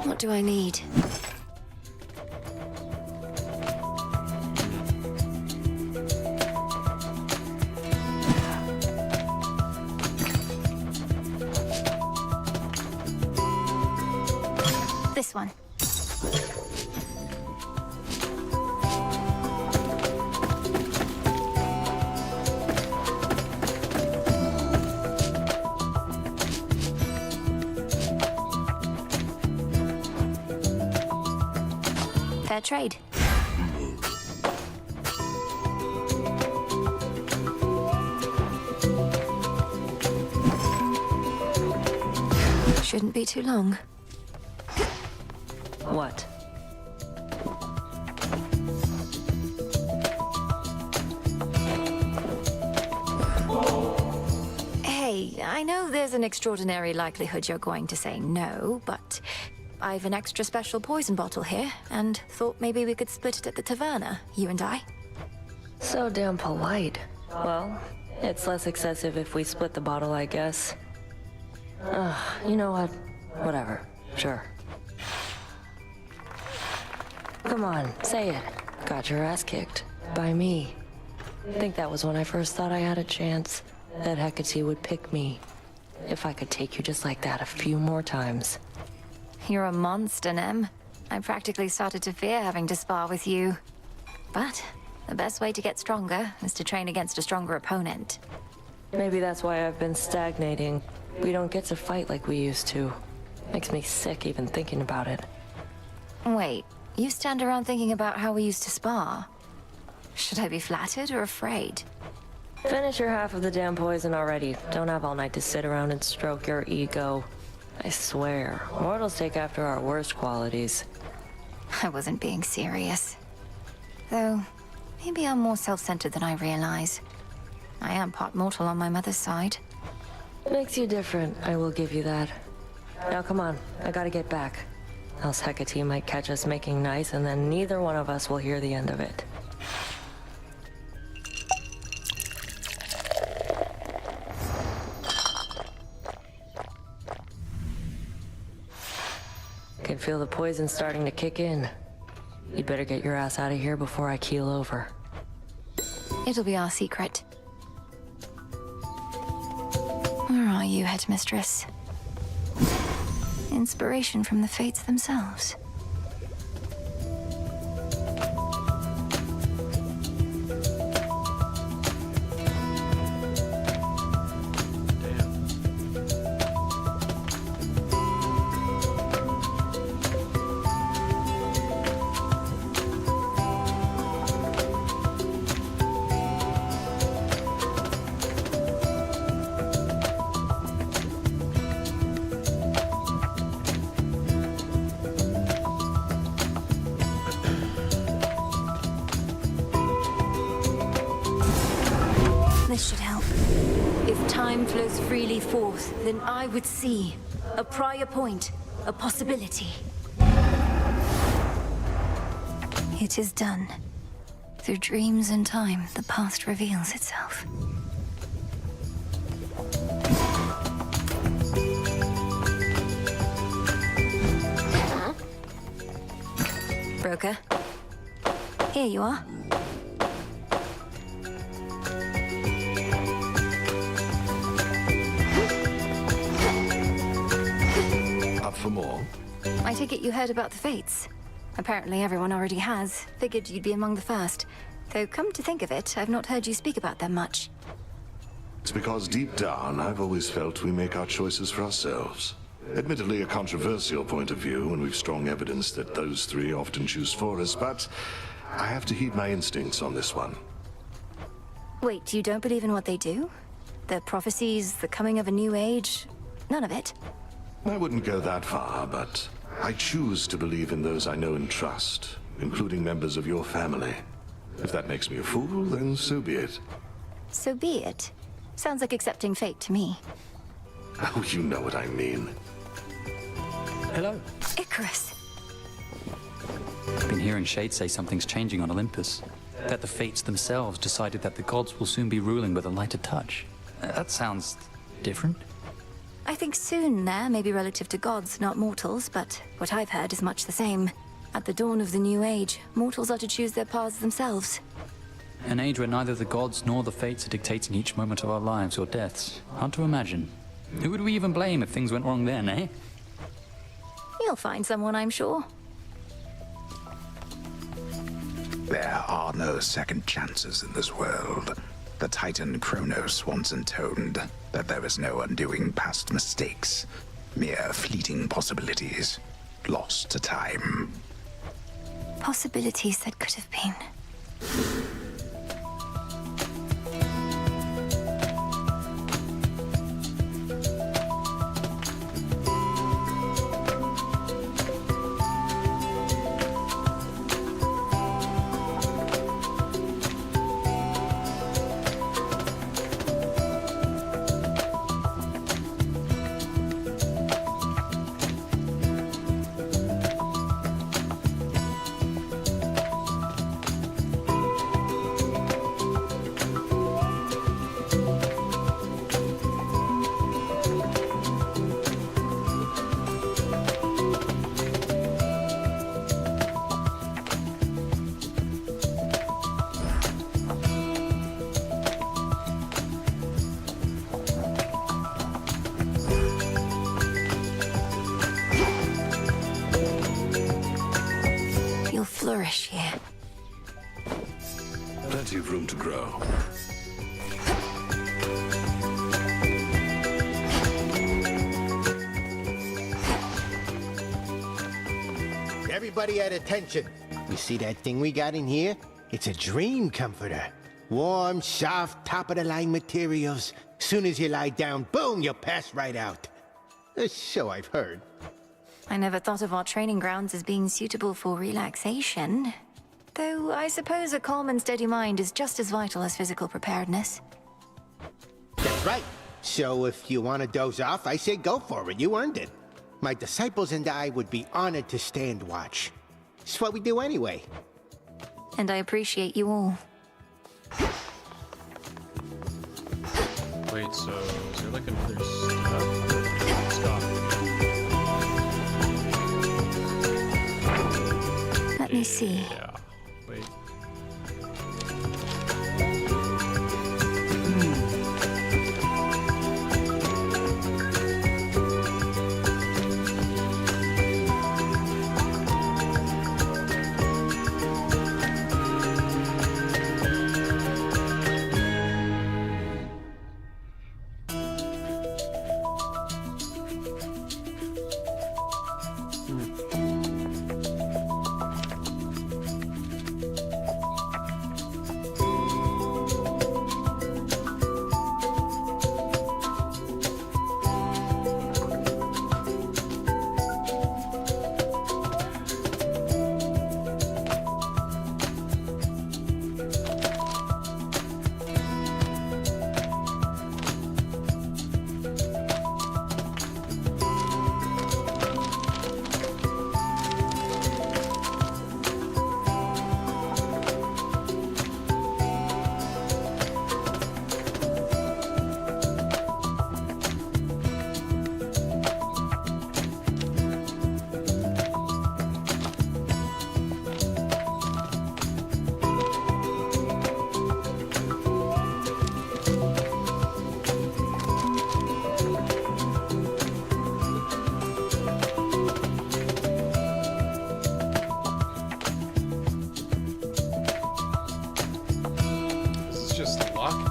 What do I need? This one. Fair trade. Shouldn't be too long. What? Hey, I know there's an extraordinary likelihood you're going to say no, but I've an extra special poison bottle here, and thought maybe we could split it at the taverna, you and I. So damn polite. Well, it's less excessive if we split the bottle, I guess. You know what? Whatever. Sure. Come on, say it. Got your ass kicked. By me. Think that was when I first thought I had a chance. That Hecate would pick me. If I could take you just like that a few more times. You're a monster, Nem. I practically started to fear having to spar with you. But the best way to get stronger is to train against a stronger opponent. Maybe that's why I've been stagnating. We don't get to fight like we used to. Makes me sick even thinking about it. Wait, you stand around thinking about how we used to spar? Should I be flattered or afraid? Finish your half of the damn poison already. Don't have all night to sit around and stroke your ego. I swear, mortals take after our worst qualities. I wasn't being serious. Though, maybe I'm more self-centered than I realize. I am part mortal on my mother's side. Makes you different, I will give you that. Now come on, I gotta get back. Else Hecate might catch us making nice, and then neither one of us will hear the end of it. Can feel the poison starting to kick in. You'd better get your ass out of here before I keel over. It'll be our secret. Where are you, Headmistress? Inspiration from the Fates themselves. This should help. If time flows freely forth, then I would see a prior point, a possibility. It is done. Through dreams and time, the past reveals itself. Broker? Here you are. Up for more? I take it you heard about the Fates. Apparently everyone already has. Figured you'd be among the first. Though come to think of it, I've not heard you speak about them much. It's because deep down, I've always felt we make our choices for ourselves. Admittedly a controversial point of view, and we've strong evidence that those three often choose for us, but I have to heed my instincts on this one. Wait, you don't believe in what they do? The prophecies, the coming of a new age? None of it? I wouldn't go that far, but I choose to believe in those I know and trust, including members of your family. If that makes me a fool, then so be it. So be it. Sounds like accepting fate to me. Oh, you know what I mean. Hello. Icarus. I've been hearing Shade say something's changing on Olympus. That the Fates themselves decided that the gods will soon be ruling with a lighter touch. That sounds different. I think soon there may be relative to gods, not mortals, but what I've heard is much the same. At the dawn of the new age, mortals are to choose their paths themselves. An age where neither the gods nor the Fates are dictating each moment of our lives or deaths. Hard to imagine. Who would we even blame if things went wrong then, eh? You'll find someone, I'm sure. There are no second chances in this world. The Titan Kronos once intoned that there is no undoing past mistakes, mere fleeting possibilities, lost to time. Possibilities that could have been. You'll flourish here. Plenty of room to grow. Everybody at attention. You see that thing we got in here? It's a dream comforter. Warm, soft, top-of-the-line materials. Soon as you lie down, boom, you'll pass right out. So I've heard. I never thought of our training grounds as being suitable for relaxation. Though I suppose a calm and steady mind is just as vital as physical preparedness. That's right. So if you want to doze off, I say go for it. You earned it. My disciples and I would be honored to stand watch. It's what we do anyway. And I appreciate you all. Wait, so is there like another stop? Let me see. Yeah. Wait.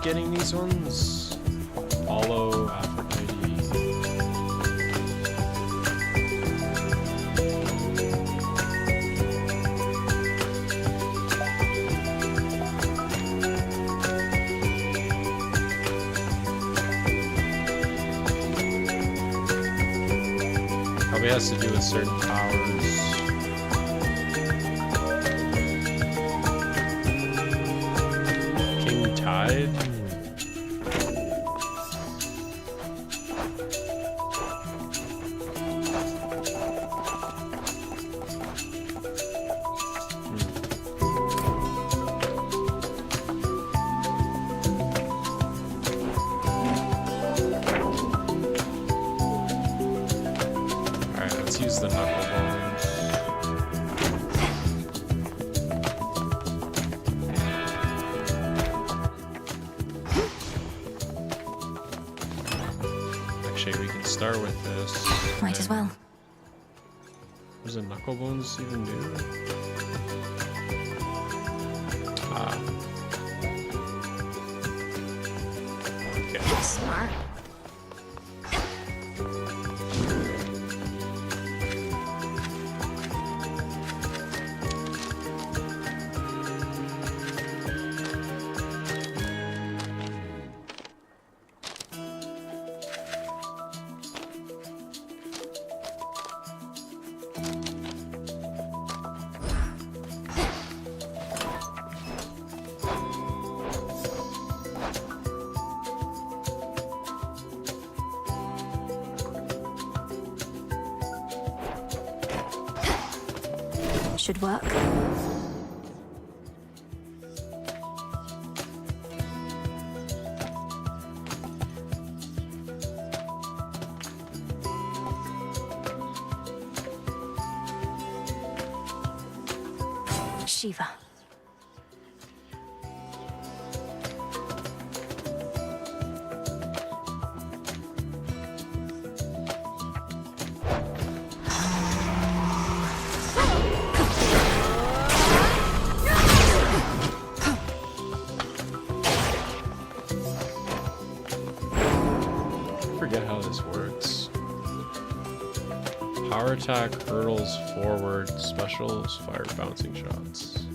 Getting these ones? Apollo, Aphrodite. Probably has to do with certain powers. King Tide? Use the knuckle bones. Actually, we can start with this. Might as well. What does a knuckle bones even do? Ah. Okay. Smart. Should work. Shiva. Forget how this works. Power attack hurdles forward, specials fire bouncing shots.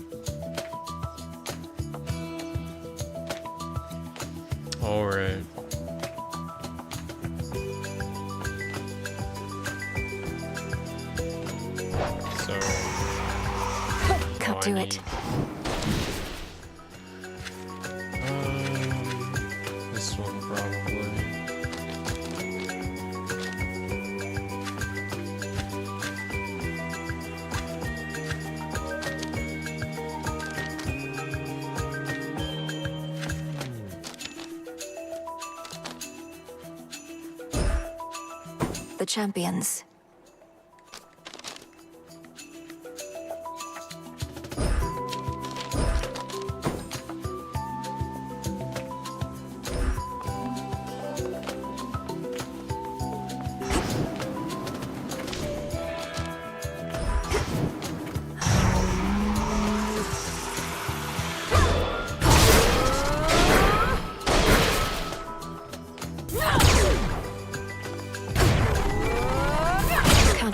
All right. So. Can't do it. This one probably. The champions.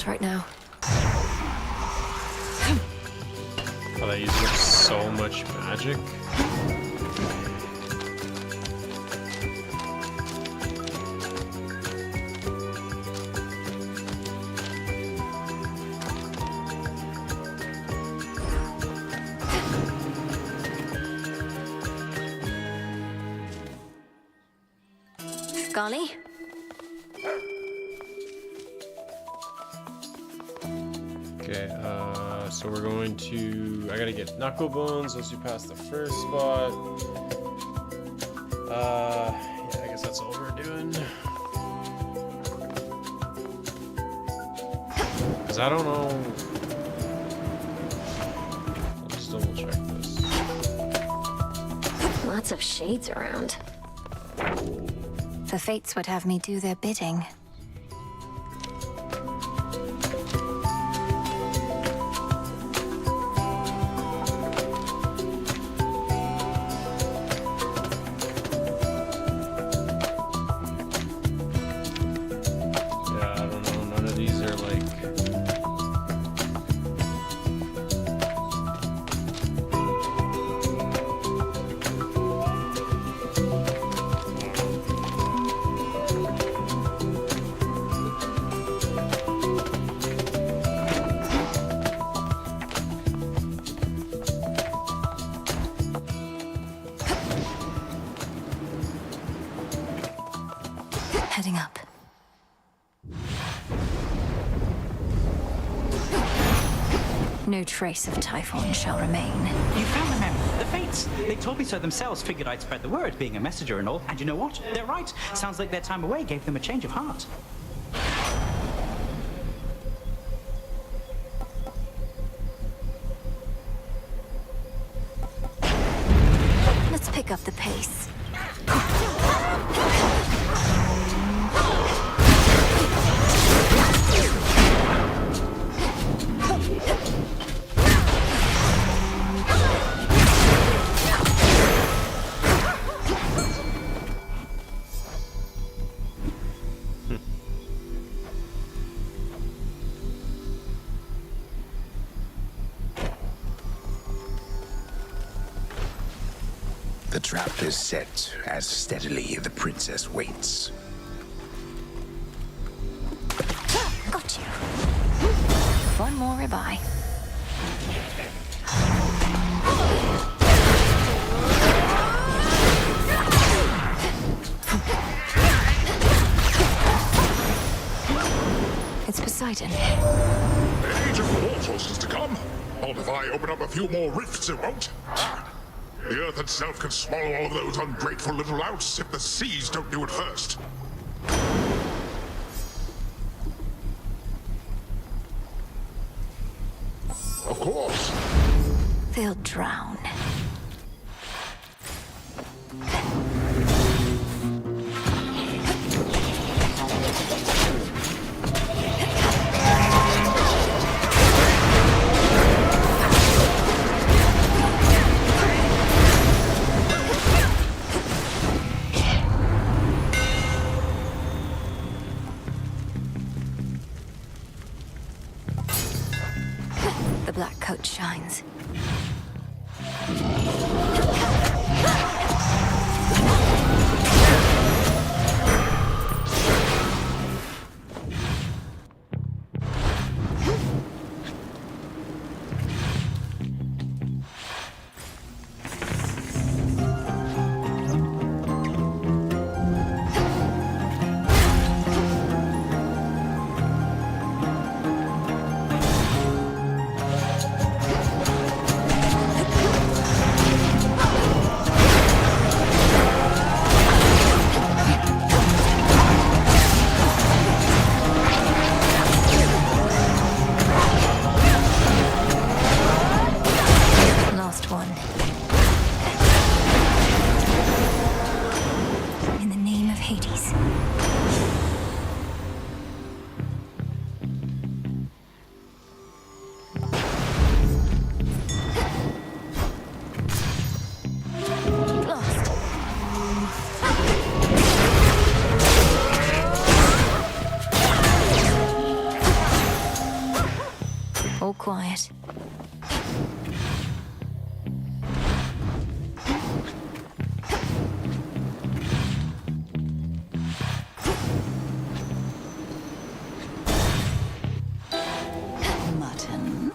Right now. Oh, they use so much magic. Golly. Okay, so we're going to... I gotta get Knuckle Bones once you pass the first spot. Yeah, I guess that's all we're doing. Because I don't know... I'll just double check this. Lots of shades around. The fates would have me do their bidding. Heading up. No trace of Typhon shall remain. You found the memory. The Fates. They told me so themselves, figured I'd spread the word, being a messenger and all. And you know what? They're right. Sounds like their time away gave them a change of heart. Let's pick up the pace. The trap is set as steadily the princess waits. Got you. One more ribeye. It's Poseidon. The age of mortals is to come. Or if I open up a few more rifts, it won't. The earth itself can swallow all of those ungrateful little louts if the seas don't do it first. Of course. They'll drown. The black coat shines. quiet. Mutton.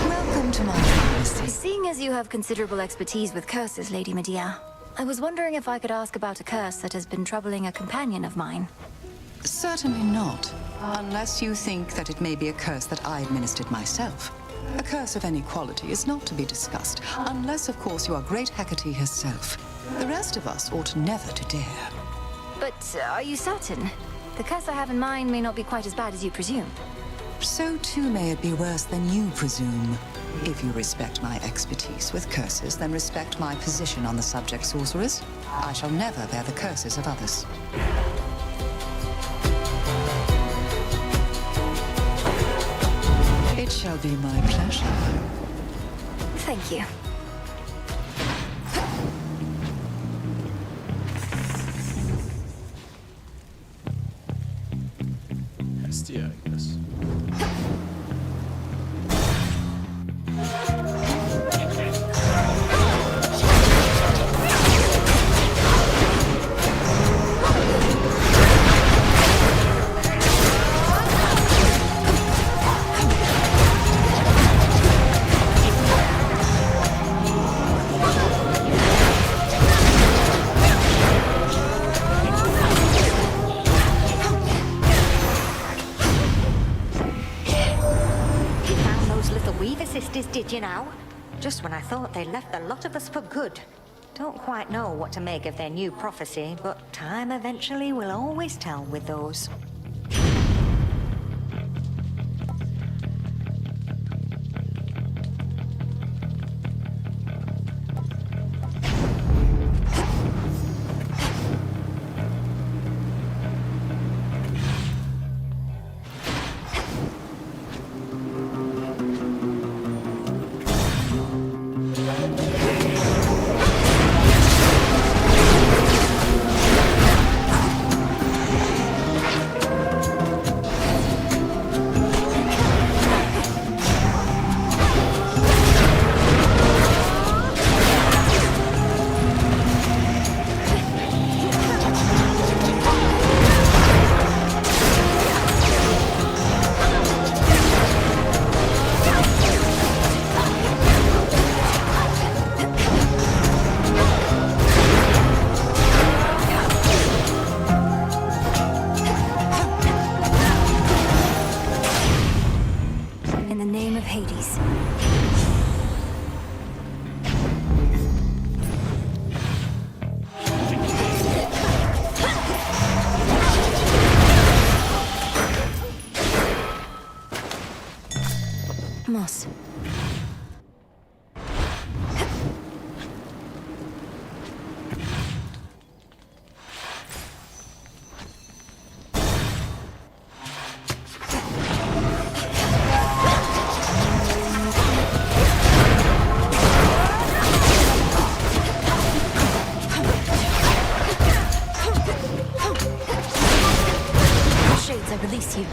Welcome to my pharmacy. Seeing as you have considerable expertise with curses, Lady Medea, I was wondering if I could ask about a curse that has been troubling a companion of mine. Certainly not. Unless you think that it may be a curse that I administered myself. A curse of any quality is not to be discussed, unless, of course, you are Great Hecate herself. The rest of us ought never to dare. But are you certain? The curse I have in mind may not be quite as bad as you presume. So too may it be worse than you presume. If you respect my expertise with curses, then respect my position on the subject, sorceress. I shall never bear the curses of others. It shall be my pleasure. Thank you. Hestia, I guess. Did you know? Just when I thought they left the lot of us for good. Don't quite know what to make of their new prophecy, but time eventually will always tell with those. Moss. Shades, I release you.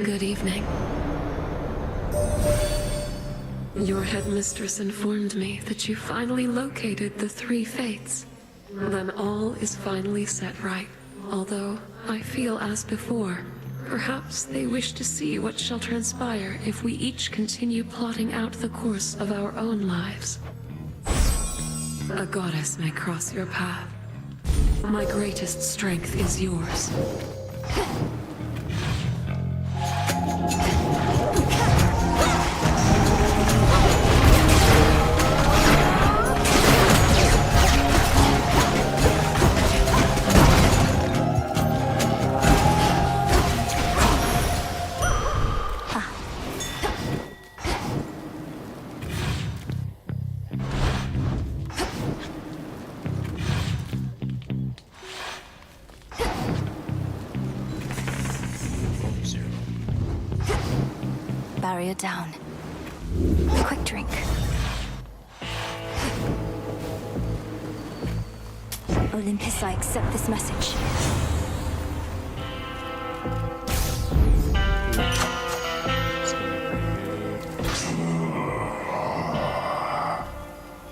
Good evening. Your headmistress informed me that you finally located the three fates. Then all is finally set right. Although I feel as before, perhaps they wish to see what shall transpire if we each continue plotting out the course of our own lives. A goddess may cross your path. My greatest strength is yours. Barrier down. Quick drink. Olympus, I accept this message.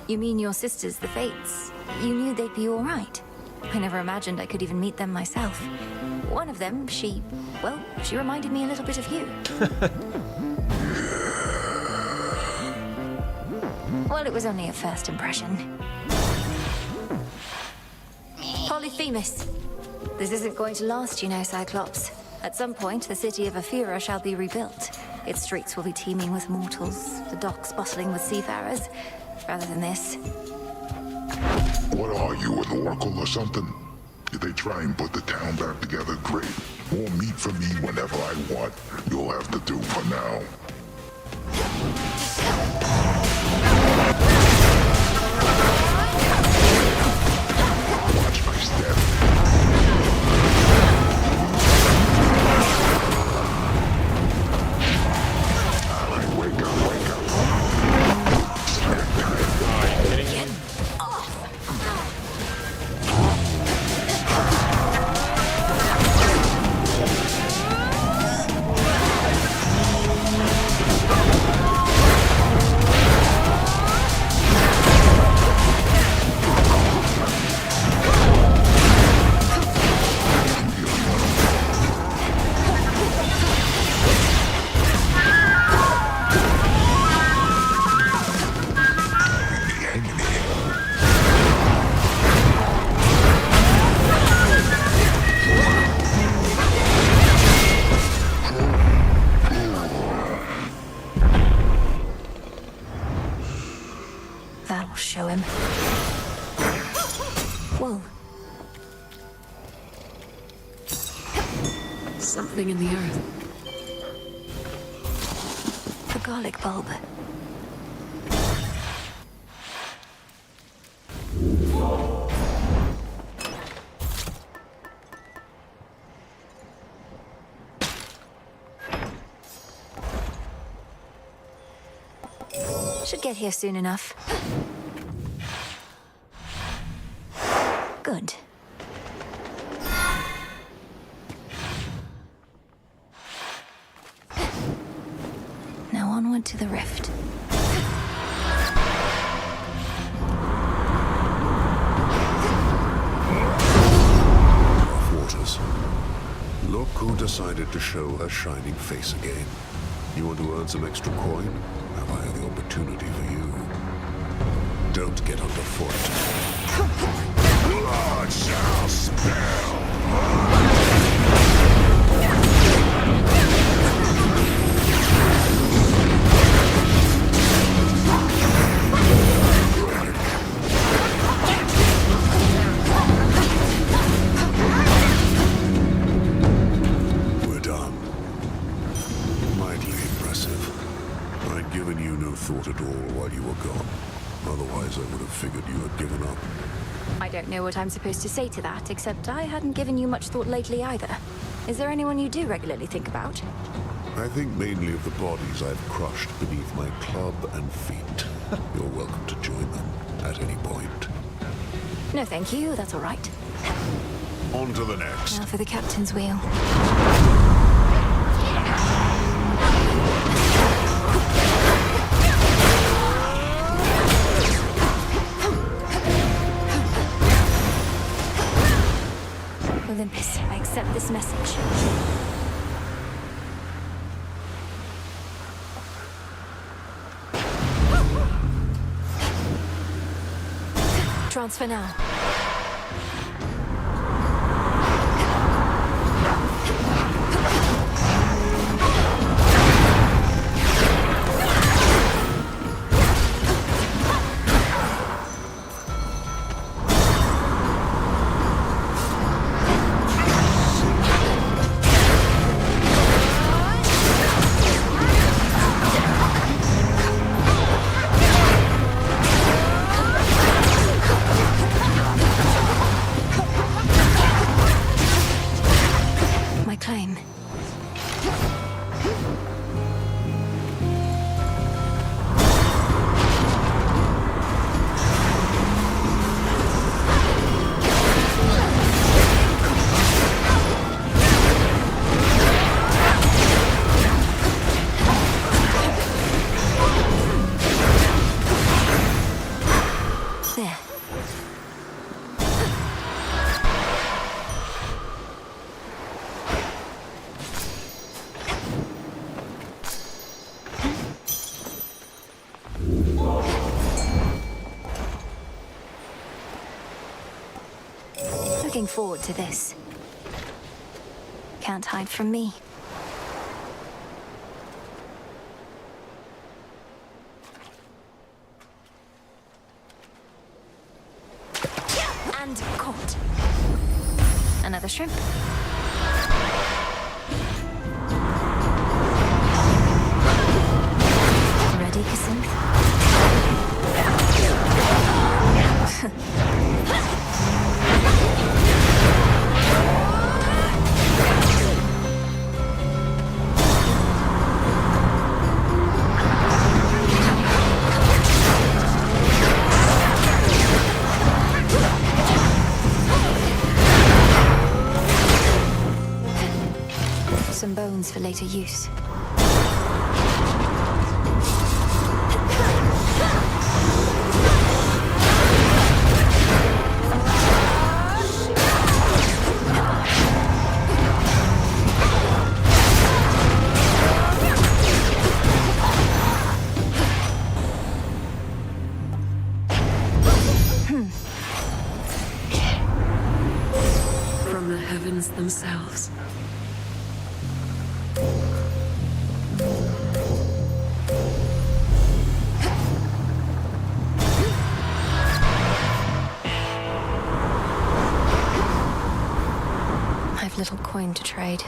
You mean your sisters, the Fates? You knew they'd be all right? I never imagined I could even meet them myself. One of them, she reminded me a little bit of you. Well, it was only a first impression. Polyphemus. This isn't going to last, you know, Cyclops. At some point, the city of Ephyra shall be rebuilt. Its streets will be teeming with mortals, the docks bustling with seafarers. Rather than this. What are you, an oracle or something? If they try and put the town back together, great. More meat for me whenever I want. You'll have to do for now. Watch my step. Alright, wake up, wake up. That'll show him. Whoa. Something in the earth. The garlic bulb. Should get here soon enough. Good. Now onward to the rift. Rough waters. Look who decided to show her shining face again. You want to earn some extra coin? Have I the opportunity for you? Don't get underfoot. Blood shall spill! We're done. Mightily impressive. I'd given you no thought at all while you were gone. Otherwise, I would have figured you had given up. I don't know what I'm supposed to say to that, except I hadn't given you much thought lately either. Is there anyone you do regularly think about? I think mainly of the bodies I've crushed beneath my club and feet. You're welcome to join them at any point. No, thank you. That's all right. On to the next. Now for the captain's wheel. Olympus, I accept this message. Transfer now. Claim. looking forward to this. Can't hide from me. And caught. Another shrimp. Ready, Cassandra? Some bones for later use. From the heavens themselves. I've little coin to trade.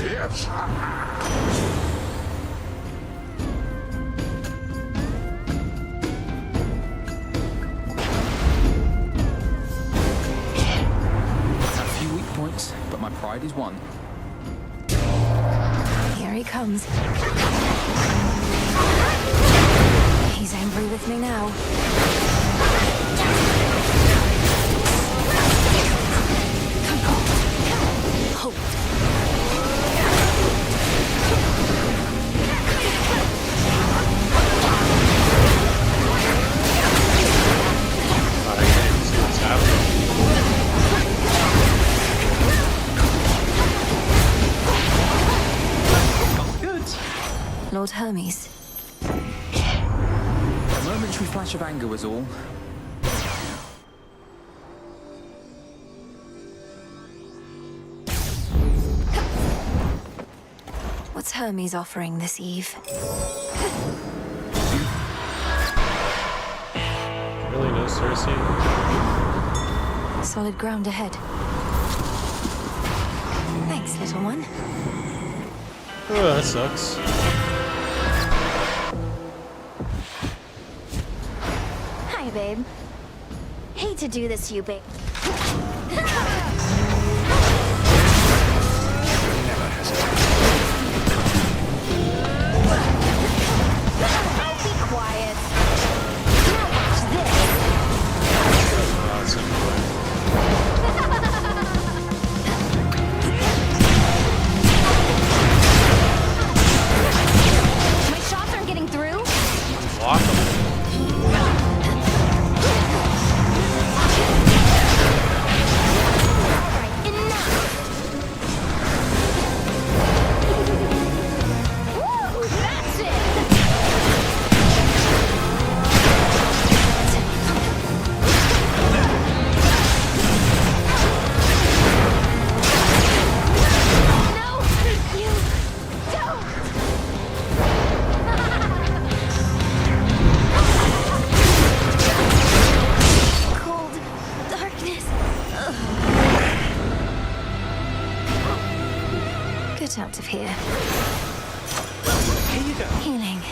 Yes. A few weak points, but my pride is won. Here he comes. He's angry with me now. Hold. Lord Hermes. A momentary flash of anger was all. What's Hermes offering this eve? Really no Cersei? Solid ground ahead. Thanks, little one. Oh, that sucks. Hi, babe. Hate to do this to you, babe. Oh, be quiet. Now watch this. My shots aren't getting through. Block him. Get out of here. Here you go. Healing.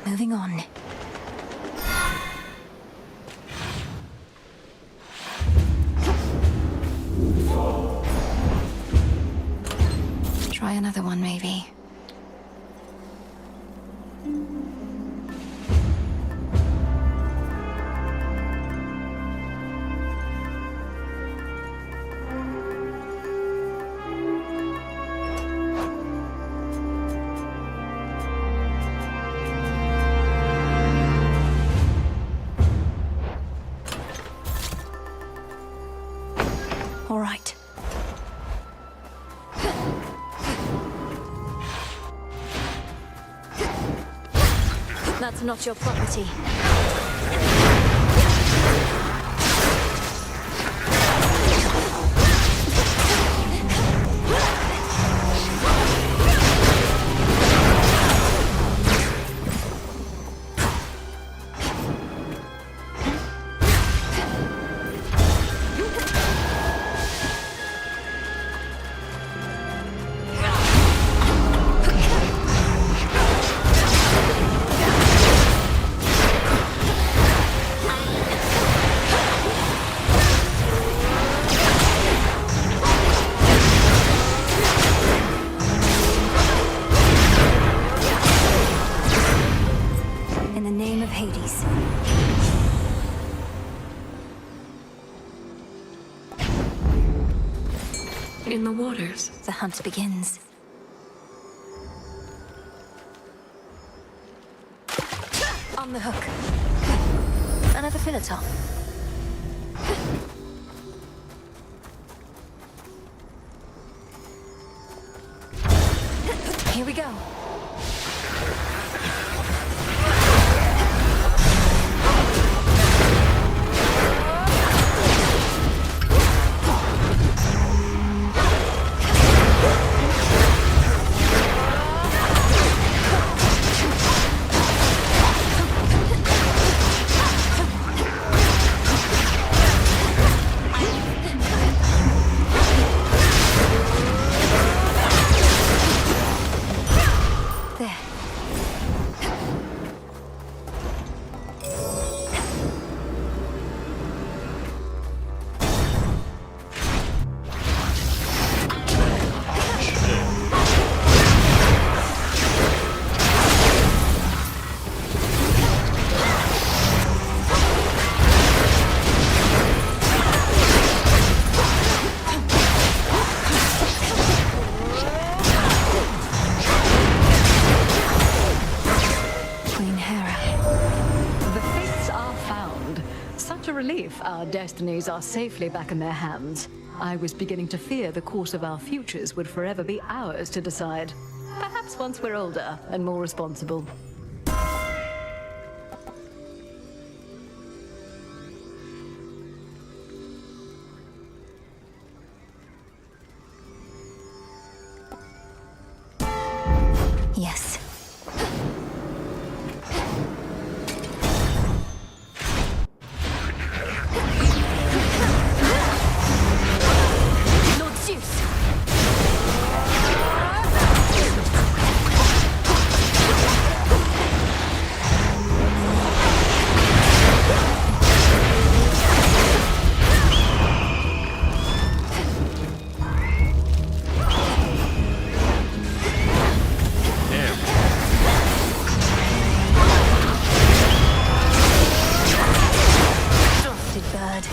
Moving on. Try another one, maybe. All right. That's not your property. In the name of Hades. In the waters. The hunt begins. On the hook. Another Philotom. Here we go. There. Queen Hera. The fates are found. Such a relief our destinies are safely back in their hands. I was beginning to fear the course of our futures would forever be ours to decide. Perhaps once we're older and more responsible. Yes. Lord Zeus! Frosted bird.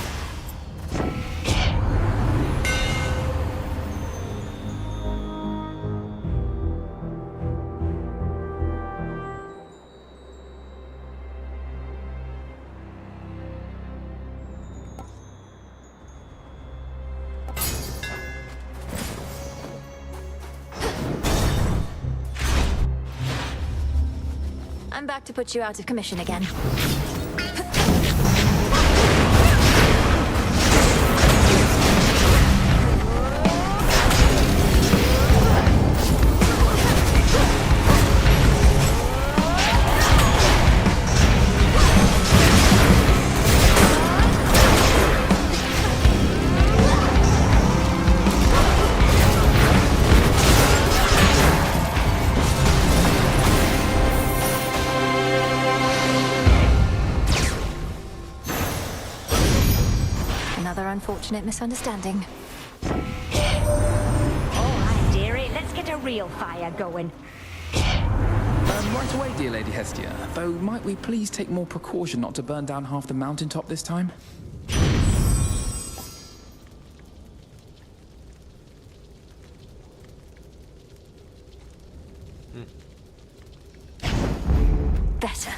I'm back to put you out of commission again. Another unfortunate misunderstanding. Oh, hi, dearie. Let's get a real fire going. Right away, dear Lady Hestia. Though, might we please take more precaution not to burn down half the mountaintop this time? Better.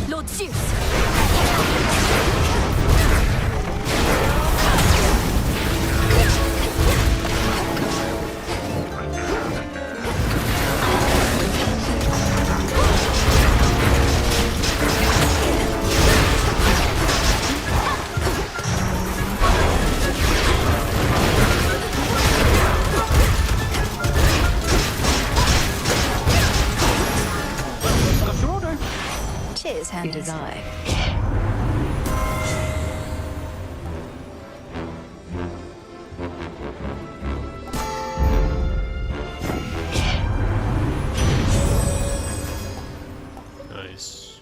Lord Zeus! It is I. Nice.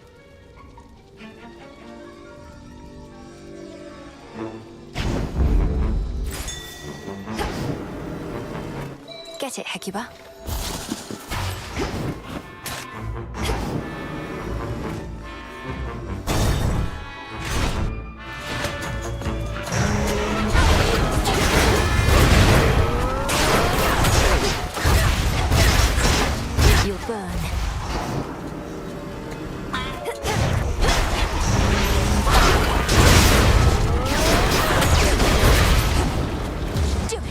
Get it, Hecuba. You'll burn. Do it.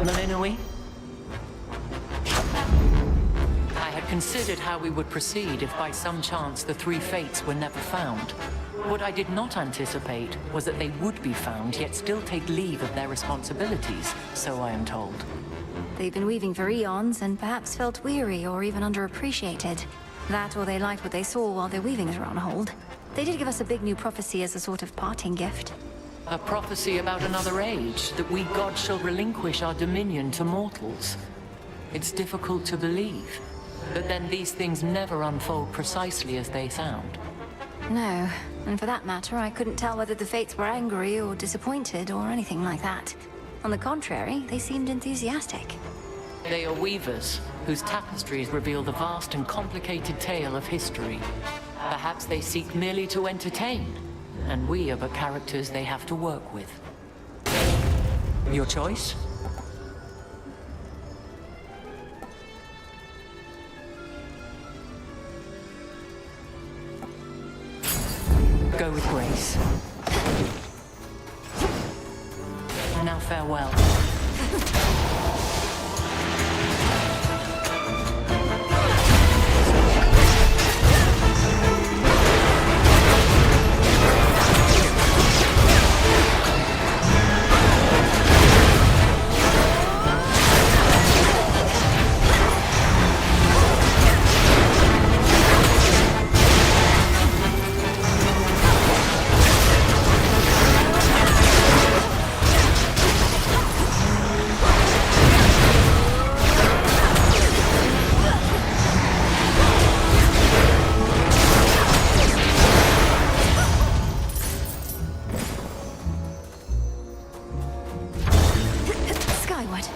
Melinui? I had considered how we would proceed if by some chance the three fates were never found. What I did not anticipate was that they would be found, yet still take leave of their responsibilities, so I am told. They've been weaving for eons and perhaps felt weary or even underappreciated. That or they liked what they saw while their weavings were on hold. They did give us a big new prophecy as a sort of parting gift. A prophecy about another age, that we gods shall relinquish our dominion to mortals. It's difficult to believe, but then these things never unfold precisely as they sound. No, and for that matter, I couldn't tell whether the fates were angry or disappointed or anything like that. On the contrary, they seemed enthusiastic. They are weavers, whose tapestries reveal the vast and complicated tale of history. Perhaps they seek merely to entertain, and we are but characters they have to work with. Your choice? Go with grace. Now farewell. Skyward.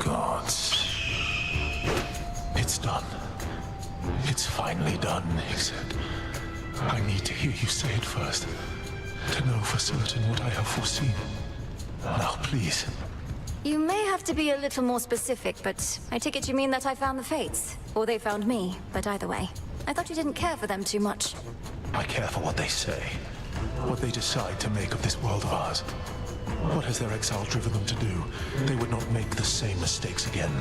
Gods. It's done. It's finally done, except I need to hear you say it first, to know for certain what I have foreseen. Now, please. You may have to be a little more specific, but I take it you mean that I found the fates. Or they found me, but either way. I thought you didn't care for them too much. I care for what they say, what they decide to make of this world of ours. What has their exile driven them to do? They would not make the same mistakes again.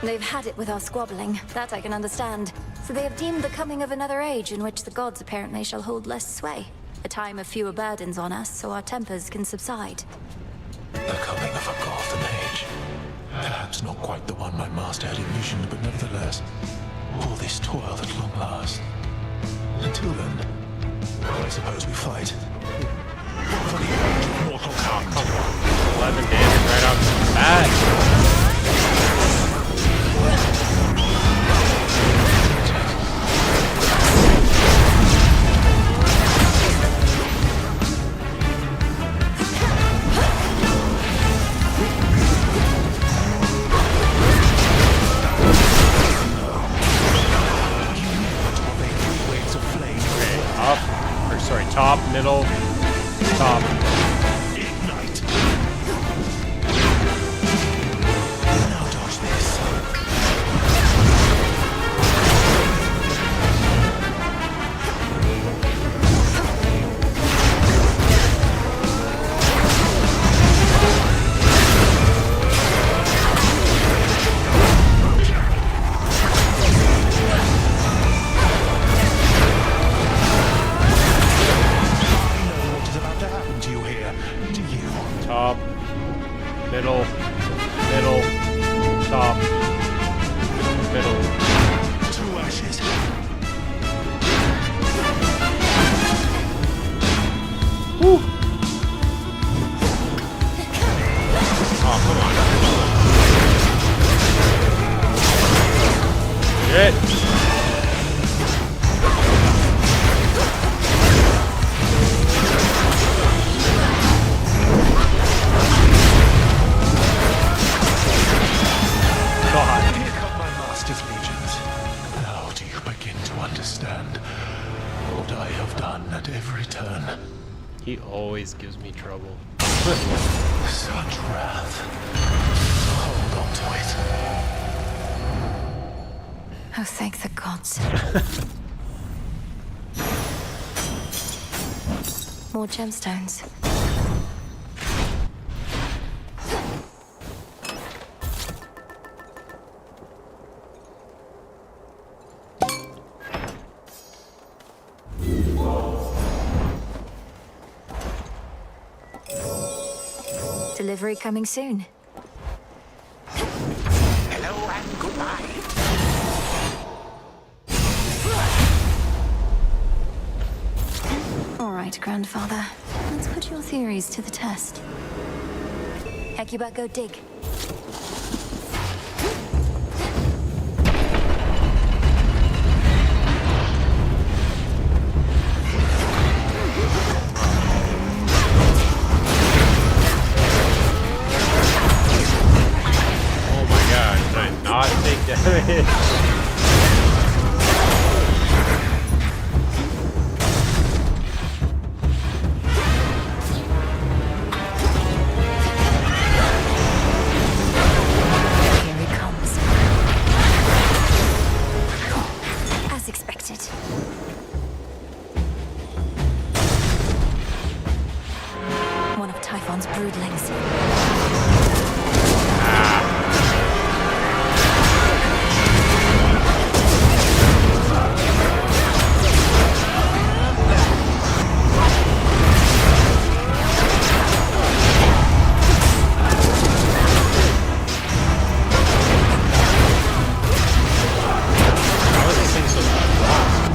They've had it with our squabbling, that I can understand. So they have deemed the coming of another age in which the gods apparently shall hold less sway. A time of fewer burdens on us, so our tempers can subside. The coming of a golden age. Perhaps not quite the one my master had envisioned, but nevertheless, all this toil at long last. Until then, I suppose we fight. For the age of mortal kind. Come on. 11 damage right off the bat. Top, middle, Top. Ignite. Now dodge this. Top. Middle. Middle. Top. Middle. 2 ashes. Woo. Oh, come on. Shit. Here come my master's legions. Now do you begin to understand what I have done at every turn? He always gives me trouble. Such wrath. Hold on to it. Oh, thank the gods. More gemstones. Delivery coming soon. Hello and goodbye. All right, Grandfather. Let's put your theories to the test. Hecuba, go dig. Oh my god, can I not take damage? Here he comes. As expected. One of Typhon's broodlings. How is this thing so fast?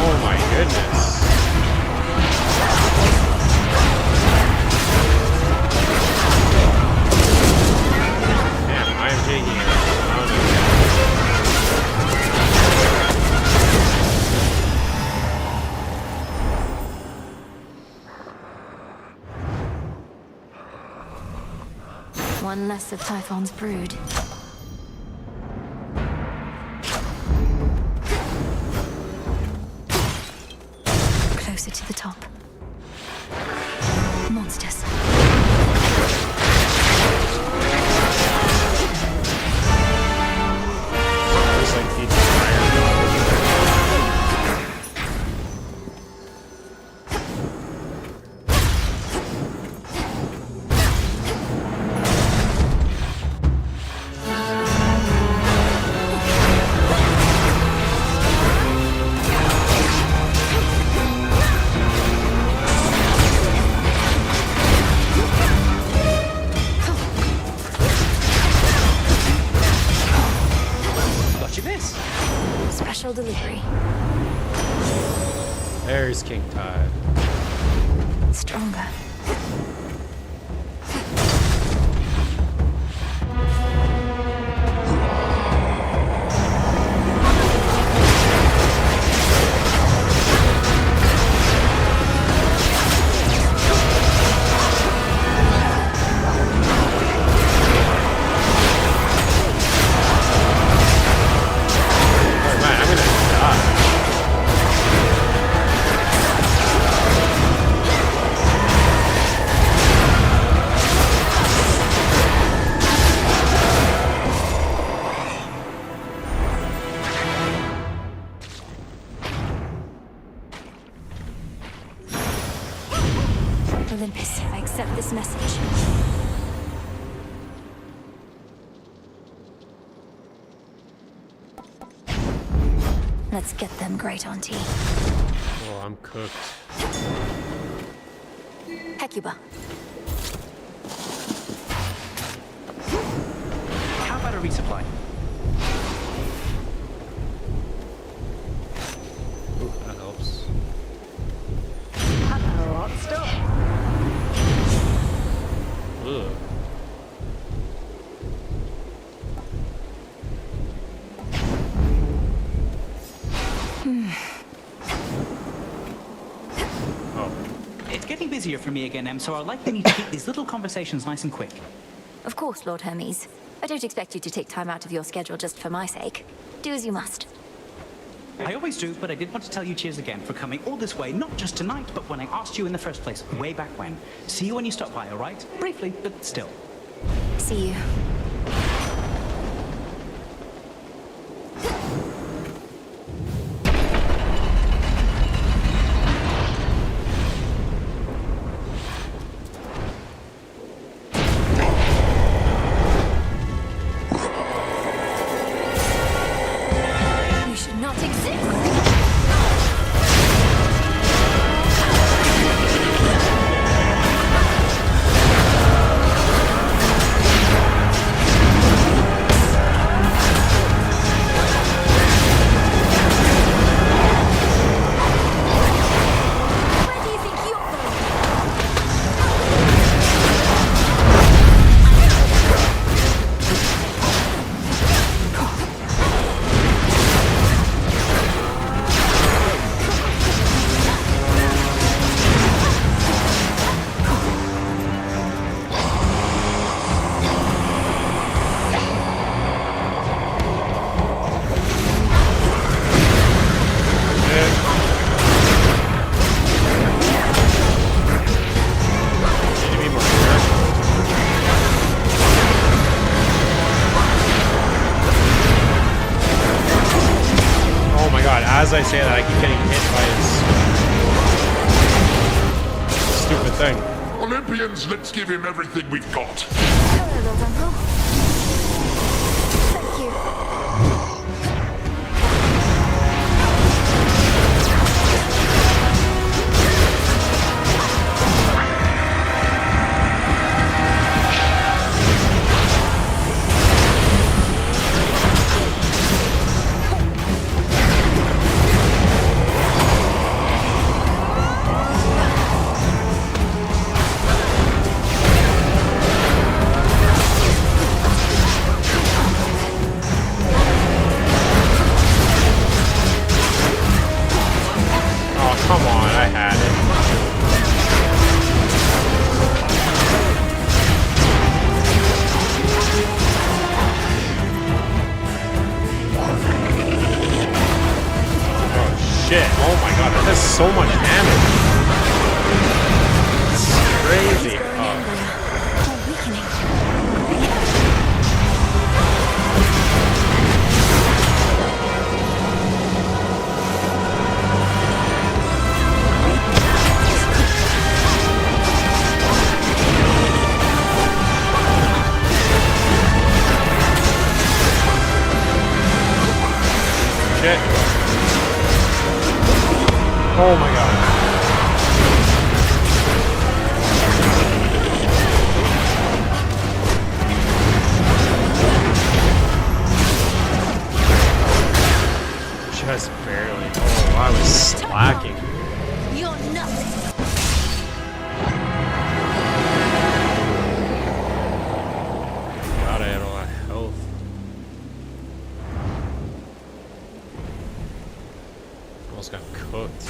Oh my goodness. Damn, I am taking it. I don't know. One less of Typhon's brood. Closer to the top. Monsters. Looks like feeds fire. What you miss? Special delivery. There's King Tide. Stronger. Oh man, I'm gonna die. Let's get them great on tea. Oh, I'm cooked. Hecuba. How about a resupply? Ooh, that helps. Hello, hot stuff. Ugh. It's getting busier for me again, Em, so I'd like me to keep these little conversations nice and quick. Of course, Lord Hermes. I don't expect you to take time out of your schedule just for my sake. Do as you must. I always do, but I did want to tell you cheers again for coming all this way, not just tonight, but when I asked you in the first place, way back when. See you when you stop by, all right? Briefly, but still. See you. You should not exist. As I say that, I keep getting hit by his stupid thing. Olympians, let's give him everything we've got. Hello, Lord Uncle. Thank you. Come on, I had it. Oh shit, oh my god, that does so much damage. It's crazy. Shit. Oh my god. Just barely. Oh, I was slacking. You're nothing. God, I had a lot of health. Almost got cooked.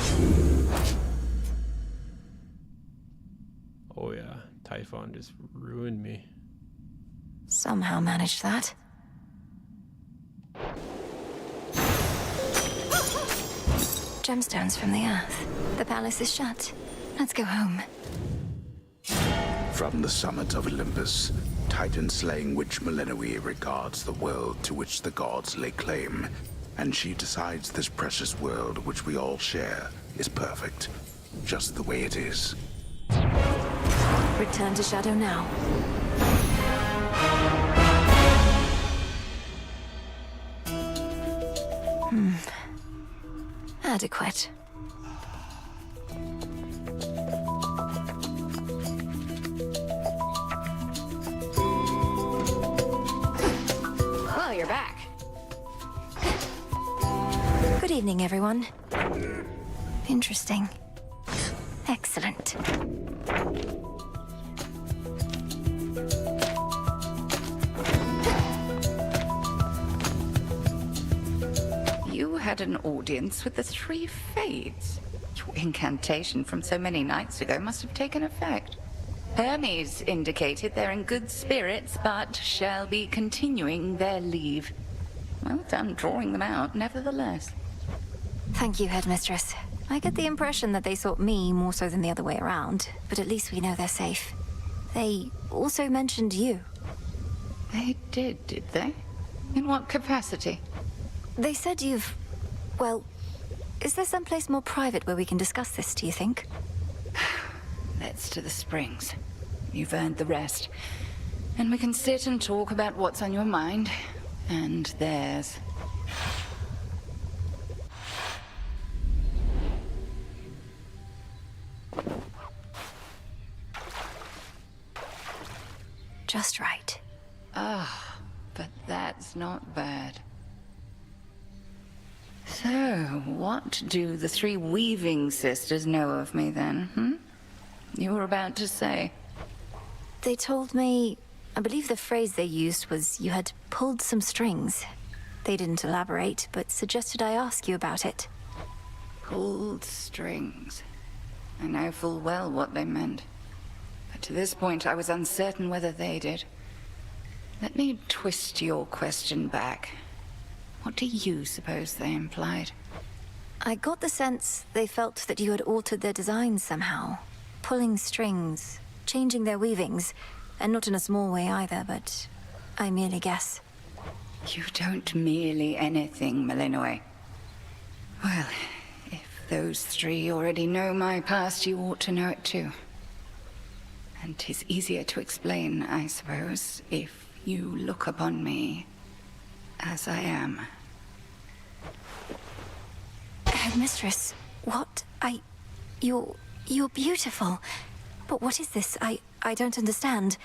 Oh yeah, Typhon just ruined me. Somehow managed that. Gemstones from the earth. The palace is shut. Let's go home. From the summit of Olympus, Titan-slaying witch Melinoe regards the world to which the gods lay claim, and she decides this precious world which we all share is perfect, just the way it is. Return to Shadow now. Adequate. Oh, you're back. Good evening, everyone. Interesting. Excellent. You had an audience with the Three Fates. Your incantation from so many nights ago must have taken effect. Hermes indicated they're in good spirits, but shall be continuing their leave. Well done drawing them out, nevertheless. Thank you, Headmistress. I get the impression that they sought me more so than the other way around, but at least we know they're safe. They also mentioned you. They did they? In what capacity? They said you've... Well, is there someplace more private where we can discuss this, do you think? Let's to the springs. You've earned the rest. And we can sit and talk about what's on your mind. And theirs. Just right. Ah, but that's not bad. So, what do the three Weaving sisters know of me then, You were about to say. They told me... I believe the phrase they used was you had pulled some strings. They didn't elaborate, but suggested I ask you about it. Pulled strings. I know full well what they meant. But to this point, I was uncertain whether they did. Let me twist your question back. What do you suppose they implied? I got the sense they felt that you had altered their designs somehow. Pulling strings, changing their weavings, and not in a small way either, but I merely guess. You don't merely anything, Malinois. Well, if those three already know my past, you ought to know it too. And 'tis easier to explain, I suppose, if you look upon me as I am. Headmistress, what? You're beautiful. But what is this? I don't understand.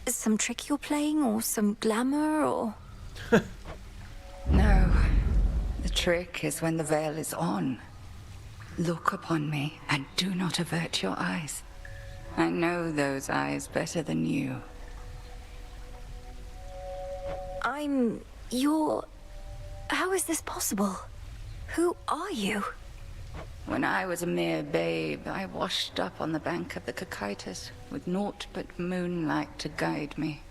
Some trick you're playing, or some glamour, or... No. The trick is when the veil is on. Look upon me, and do not avert your eyes. I know those eyes better than you. You're... How is this possible? Who are you? When I was a mere babe, I washed up on the bank of the Cocytus, with naught but moonlight to guide me.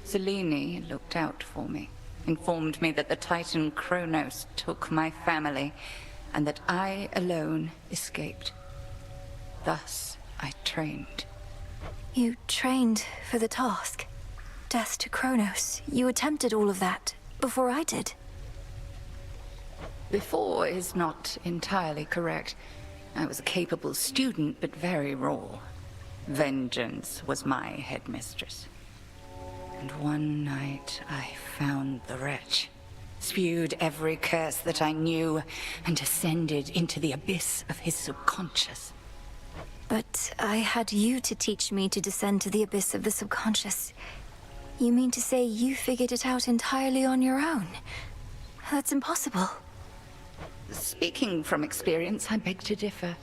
Selene looked out for me, informed me that the Titan Kronos took my family, and that I alone escaped. Thus, I trained. You trained for the task. Death to Kronos. You attempted all of that before I did. Before is not entirely correct. I was a capable student, but very raw. Vengeance was my headmistress. And one night I found the wretch, spewed every curse that I knew, and descended into the abyss of his subconscious. But I had you to teach me to descend to the abyss of the subconscious. You mean to say you figured it out entirely on your own? That's impossible. Speaking from experience, I beg to differ.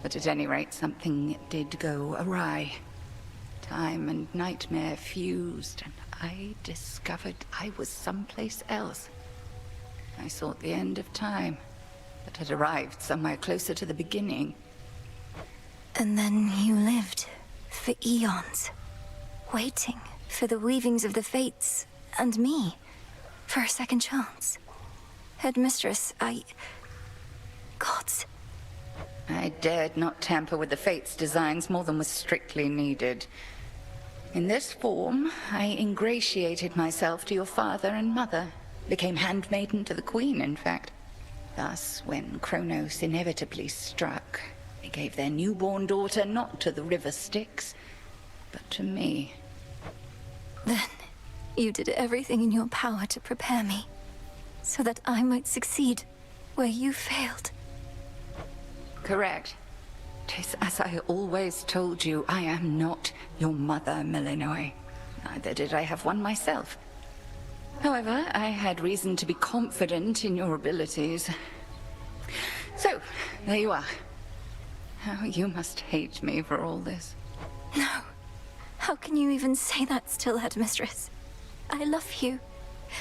But at any rate, something did go awry. Time and nightmare fused, and I discovered I was someplace else. I sought the end of time, but had arrived somewhere closer to the beginning. And then you lived for eons, waiting for the weavings of the fates and me for a second chance. Headmistress, Gods. I dared not tamper with the Fates' designs more than was strictly needed. In this form, I ingratiated myself to your father and mother, became handmaiden to the Queen, in fact. Thus, when Kronos inevitably struck, they gave their newborn daughter not to the River Styx, but to me. Then, you did everything in your power to prepare me, so that I might succeed where you failed. correct. 'Tis as I always told you, I am not your mother, Melinoe. Neither did I have one myself. However, I had reason to be confident in your abilities. So, there you are. How you must hate me for all this. No. How can you even say that still, Headmistress? I love you.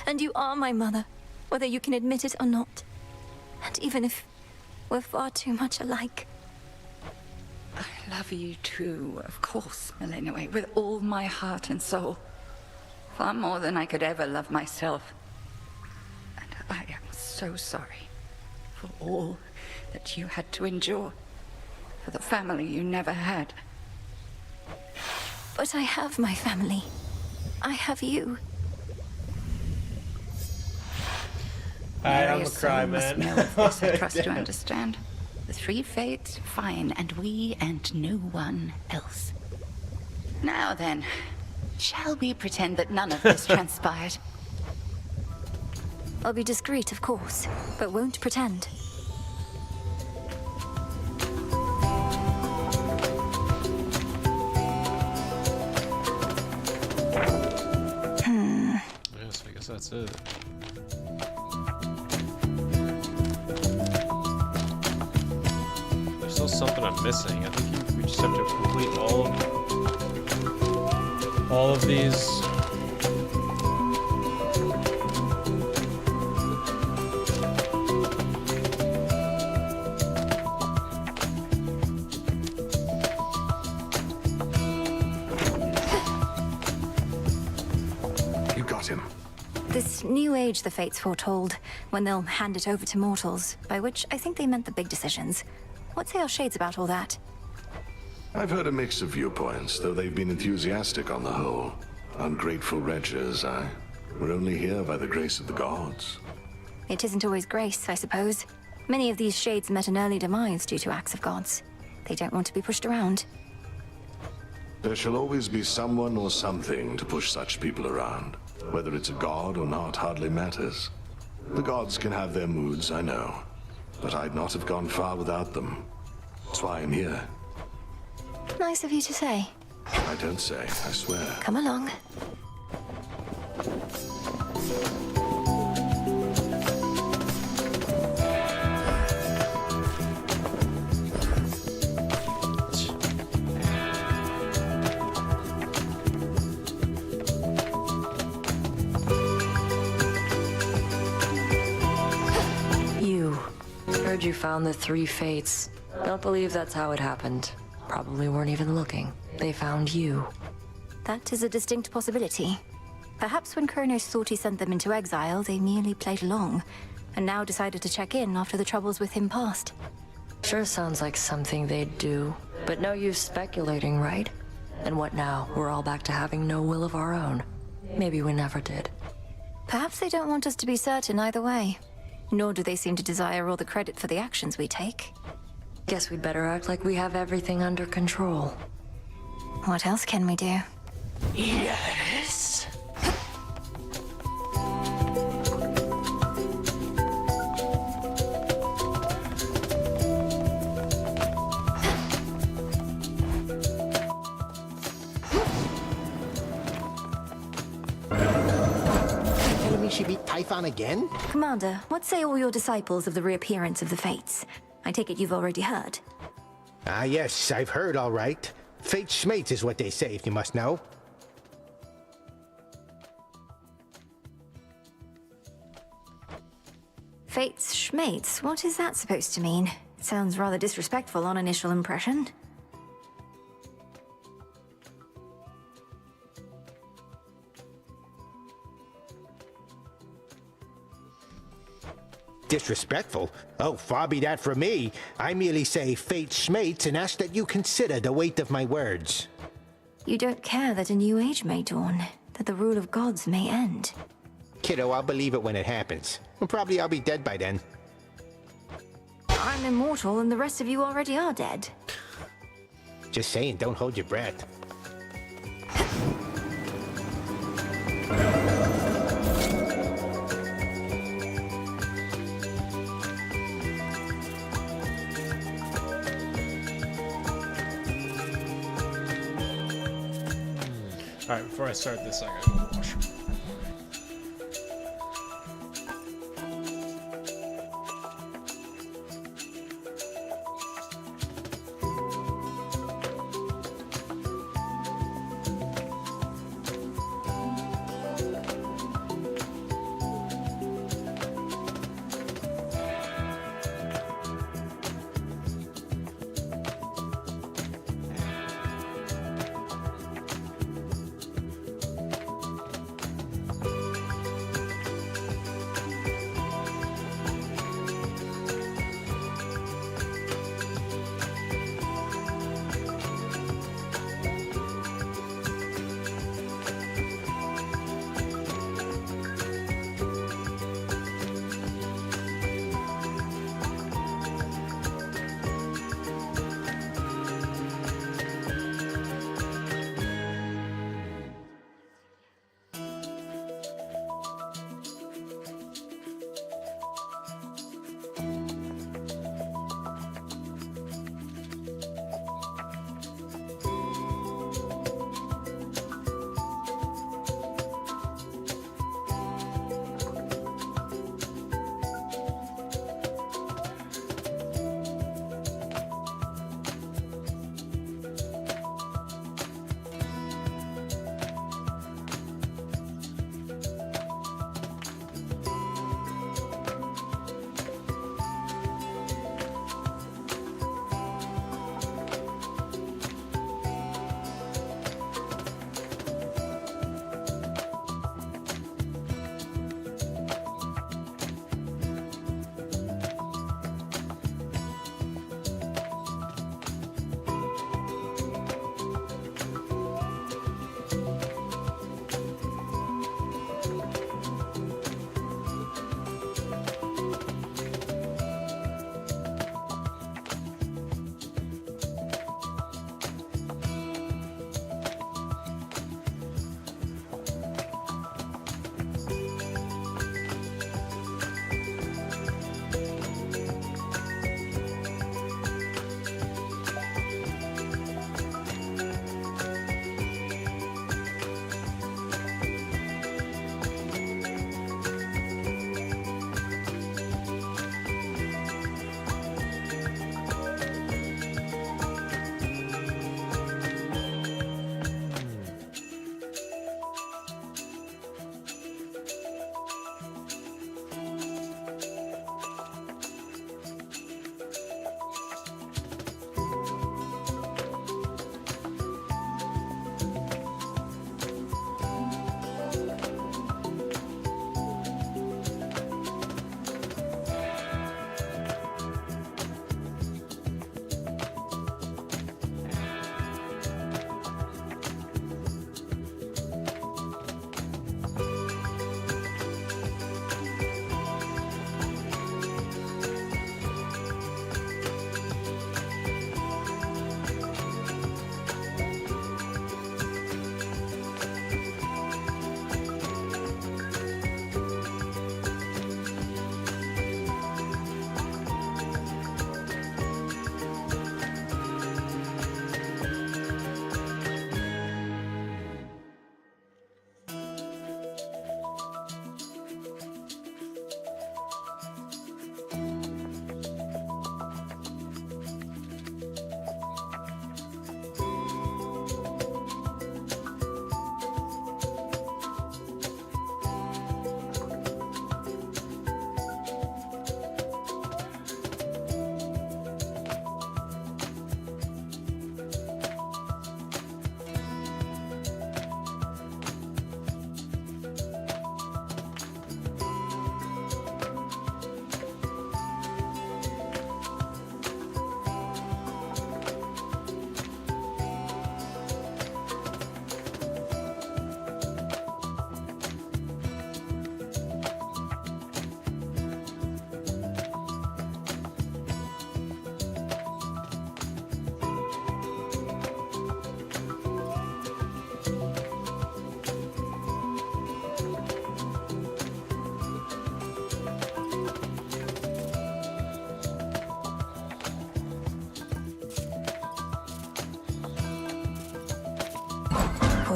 And you are my mother, whether you can admit it or not. And even if we're far too much alike. I love you too, of course, Melinoe, with all my heart and soul. Far more than I could ever love myself. And I am so sorry for all that you had to endure. For the family you never had. But I have my family. I have you. I'm a cry, must man. know of this, I trust you understand. The three fates, fine, and we and no one else. Now then, shall we pretend that none of this transpired? I'll be discreet, of course, but won't pretend. Yes, I guess that's it. There's still something I'm missing. I think we just have to complete all of these. You got him. This new age the Fates foretold, when they'll hand it over to mortals, by which I think they meant the big decisions. What say our shades about all that? I've heard a mix of viewpoints, though they've been enthusiastic on the whole. Ungrateful wretches, I. We're only here by the grace of the gods. It isn't always grace, I suppose. Many of these shades met an early demise due to acts of gods. They don't want to be pushed around. There shall always be someone or something to push such people around. Whether it's a god or not hardly matters. The gods can have their moods, I know. But I'd not have gone far without them. That's why I'm here. Nice of you to say. I don't say, I swear. Come along. Heard you found the three fates. Don't believe that's how it happened. Probably weren't even looking. They found you. That is a distinct possibility. Perhaps when Kronos thought he sent them into exile, they merely played along, and now decided to check in after the troubles with him passed. Sure sounds like something they'd do, but no use speculating, right? And what now? We're all back to having no will of our own. Maybe we never did. Perhaps they don't want us to be certain either way. Nor do they seem to desire all the credit for the actions we take. Guess we'd better act like we have everything under control. What else can we do? Yes. Telling me she beat Typhon again? Commander, what say all your disciples of the reappearance of the Fates? I take it you've already heard. Ah, yes, I've heard all right. Fate schmates is what they say, if you must know. Fates schmates? What is that supposed to mean? It sounds rather disrespectful on initial impression. Disrespectful? Oh, far be that from me. I merely say fate schmates and ask that you consider the weight of my words. You don't care that a new age may dawn, that the rule of gods may end. Kiddo, I'll believe it when it happens. Well, probably I'll be dead by then. I'm immortal and the rest of you already are dead. Just saying, don't hold your breath. Alright, before I start this, I gotta go to the washroom.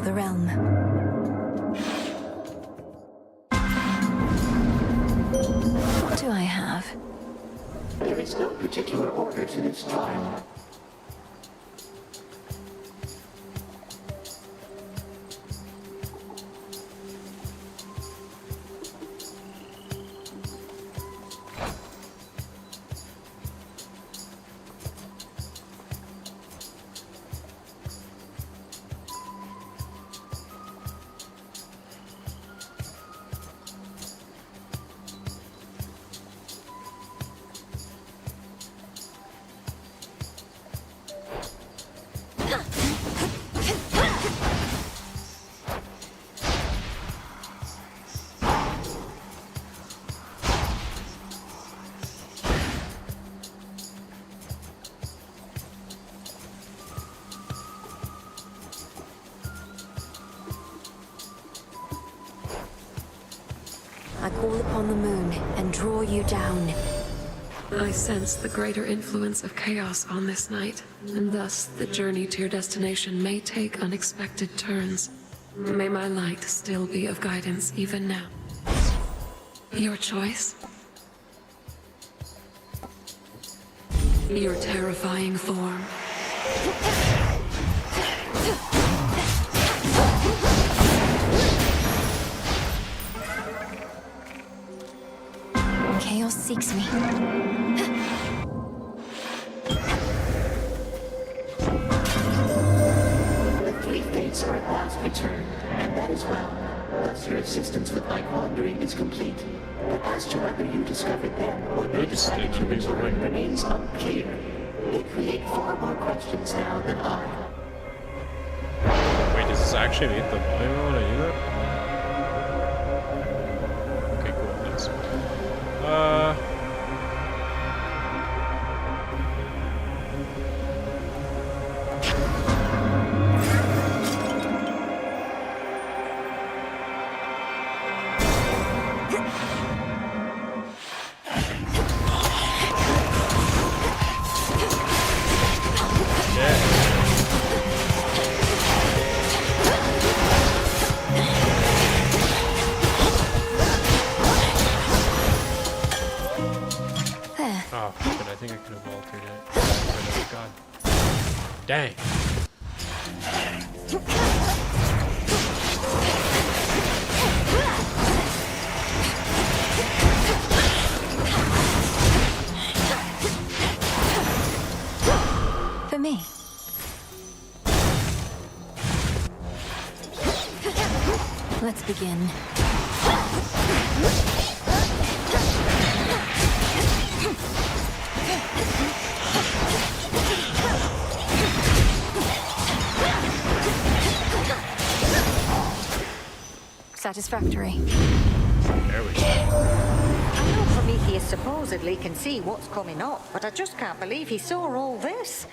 the realm. What do I have? There is no particular order to this trial. I call upon the moon and draw you down. I sense the greater influence of chaos on this night, and thus the journey to your destination may take unexpected turns. May my light still be of guidance even now. Your choice? Your terrifying form. Chaos seeks me. The three fates are at last returned, and that is well. Thus your assistance with my quandary is complete. But as to whether you discovered them or they decided to return remains unclear. They create far more questions now than I. Wait, does this actually make the volume when I do that? Okay, cool. Thanks. Oh, fuck it, I think I could have altered it. Oh, God. Dang. For me. Let's begin. Satisfactory. There we go. I know Prometheus supposedly can see what's coming up, but I just can't believe he saw all this.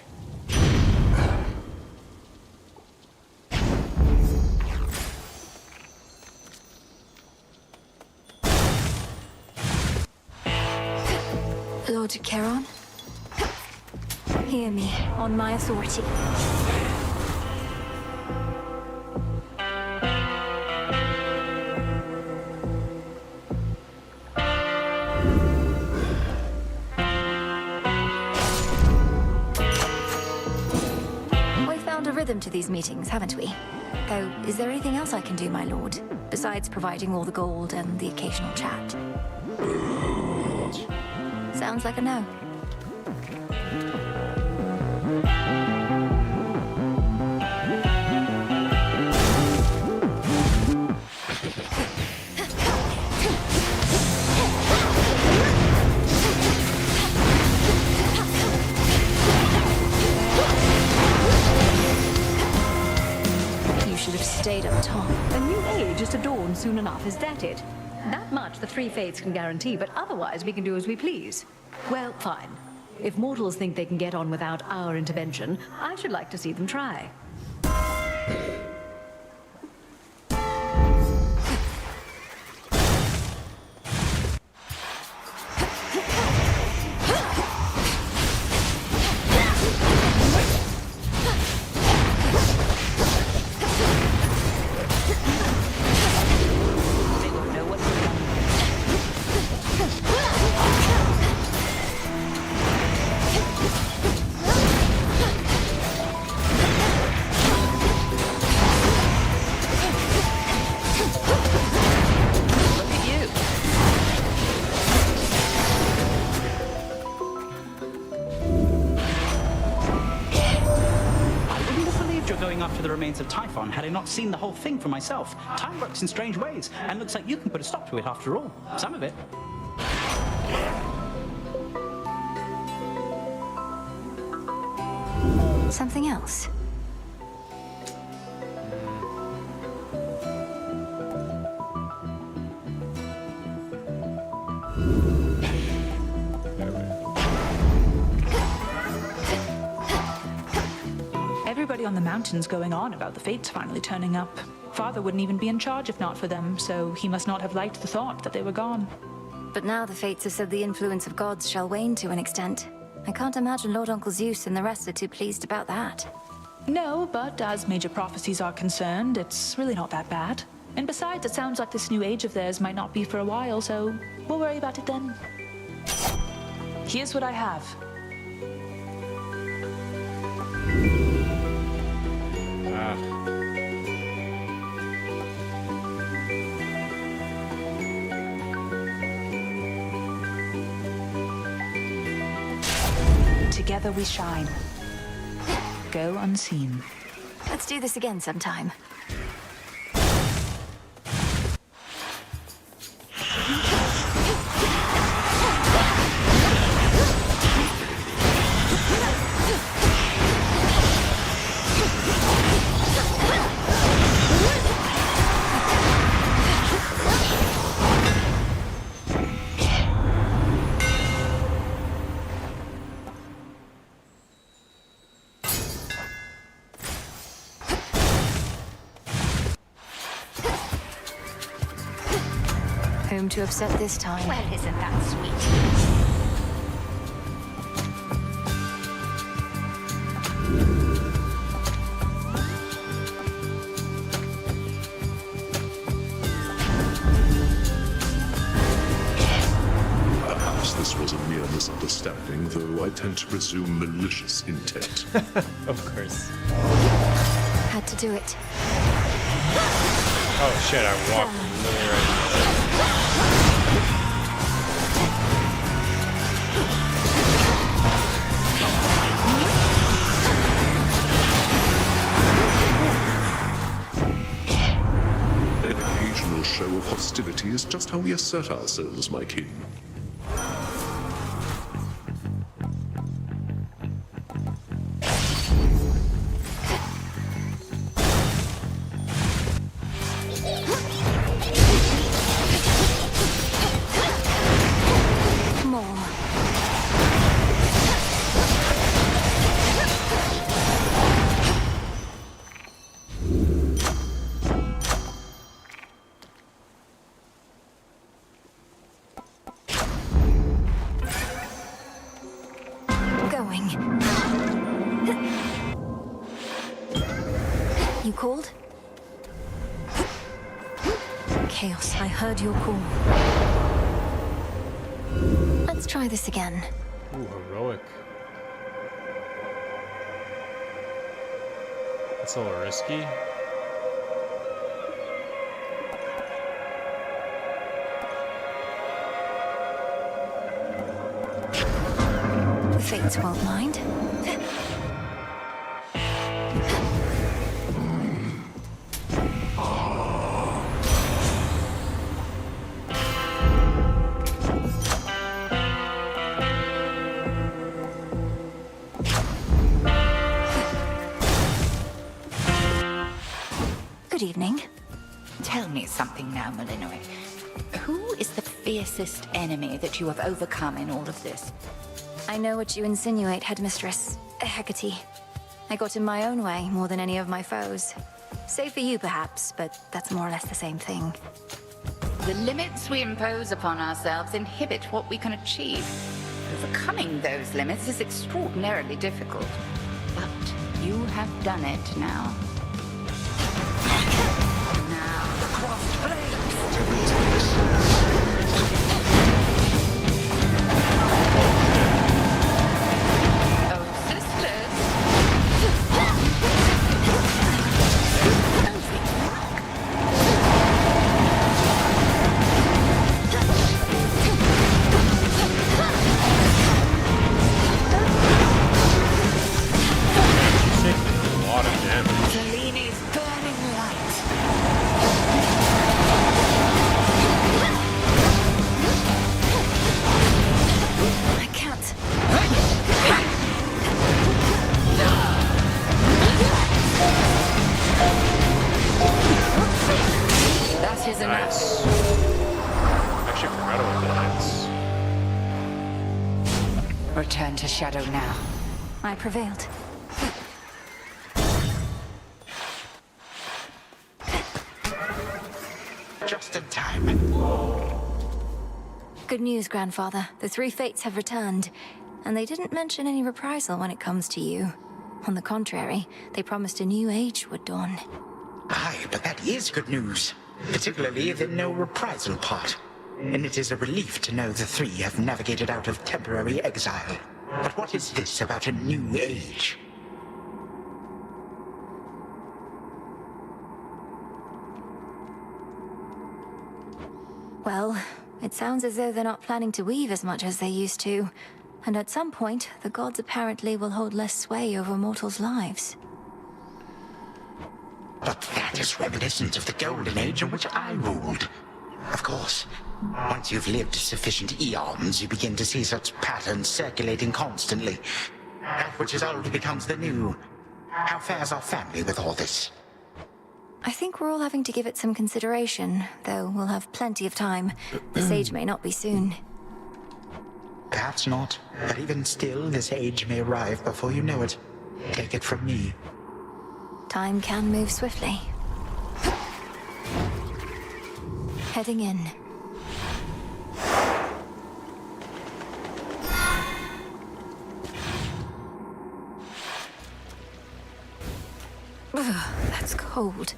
Lord Charon, hear me on my authority. We've found a rhythm to these meetings, haven't we? Though, is there anything else I can do, my lord, besides providing all the gold and the occasional chat? Sounds like a no. You should have stayed up top. A new age is to dawn soon enough, is that it? That much the three fates can guarantee, but otherwise we can do as we please. Well, fine. If mortals think they can get on without our intervention, I should like to see them try. remains of Typhon had I not seen the whole thing for myself. Time works in strange ways, and looks like you can put a stop to it after all. Some of it. Something else? Everybody on the mountain's going on about the Fates finally turning up. Father wouldn't even be in charge if not for them, so he must not have liked the thought that they were gone. But now the Fates have said the influence of gods shall wane to an extent. I can't imagine Lord Uncle Zeus and the rest are too pleased about that. No, but as major prophecies are concerned, it's really not that bad. And besides, it sounds like this new age of theirs might not be for a while, so we'll worry about it then. Here's what I have. Together we shine. Go unseen. Let's do this again sometime. Whom to upset this time? Well, isn't that sweet? Perhaps this was a mere misunderstanding, though I tend to presume malicious intent. Of course. Had to do it. Oh shit, I walked literally right into it. An occasional show of hostility is just how we assert ourselves, my king. You called? Chaos, I heard your call. Let's try this again. Ooh, heroic. That's a little risky. The Fates won't mind. Good evening. Tell me something now, Malinois. Who is the fiercest enemy that you have overcome in all of this? I know what you insinuate, Headmistress. Hecate. I got in my own way more than any of my foes. Save for you, perhaps, but that's more or less the same thing. The limits we impose upon ourselves inhibit what we can achieve. Overcoming those limits is extraordinarily difficult. But you have done it now. Now, crossed flames to A lot of damage. Return to Shadow now. I prevailed. Just in time. Good news, Grandfather. The three fates have returned, and they didn't mention any reprisal when it comes to you. On the contrary, they promised a new age would dawn. Aye, but that is good news. Particularly the no reprisal part. And it is a relief to know the three have navigated out of temporary exile. But what is this about a new age? Well, it sounds as though they're not planning to weave as much as they used to. And at some point, the gods apparently will hold less sway over mortals' lives. But that is reminiscent of the Golden Age in which I ruled. Of course, once you've lived sufficient eons, you begin to see such patterns circulating constantly. That which is old becomes the new. How fares our family with all this? I think we're all having to give it some consideration, though we'll have plenty of time. The sage may not be soon. Perhaps not, but even still, this age may arrive before you know it. Take it from me. Time can move swiftly. Heading in. Ugh, that's cold.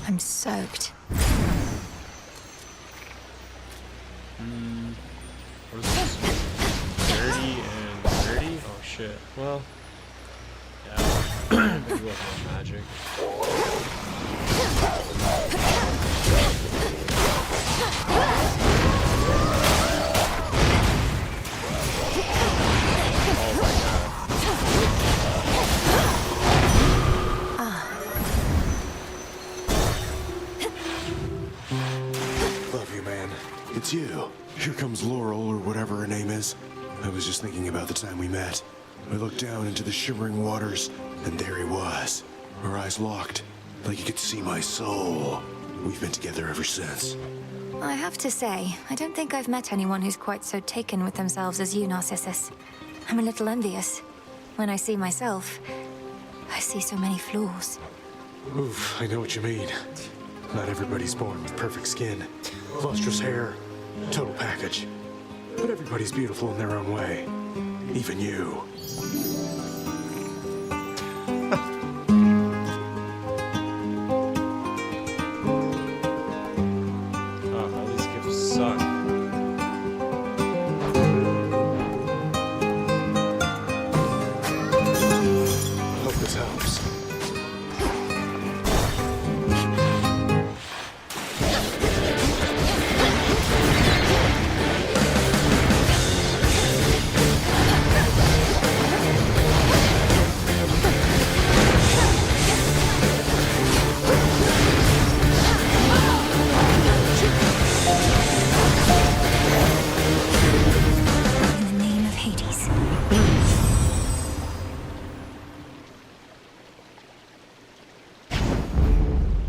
I'm soaked. What is this? Dirty and dirty? Oh shit. Well, yeah. Maybe we'll have more magic. Love you, man. It's you. Here comes Laurel, or whatever her name is. I was just thinking about the time we met. I looked down into the shimmering waters, and there he was. Our eyes locked, like he could see my soul. We've been together ever since. I have to say, I don't think I've met anyone who's quite so taken with themselves as you, Narcissus. I'm a little envious. When I see myself, I see so many flaws. Oof, I know what you mean. Not everybody's born with perfect skin, lustrous hair, total package. But everybody's beautiful in their own way. Even you. Oh, these gifts suck. Hope this helps. In the name of Hades.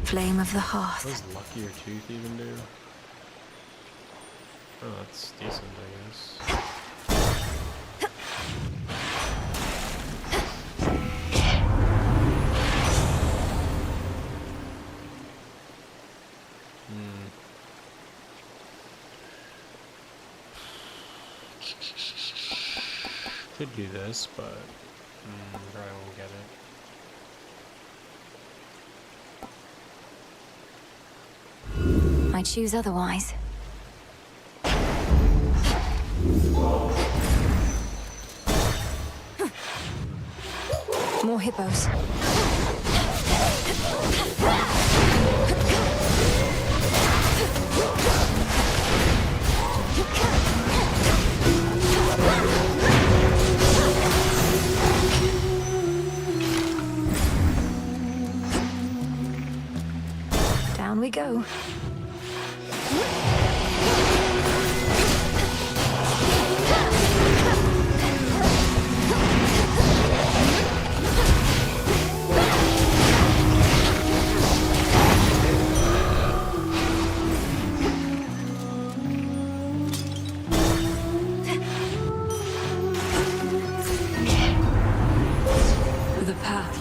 Flame of the hearth. What does Luckier Tooth even do? Oh, that's decent, I guess. Could do this, but probably won't get it. I choose otherwise. More hippos.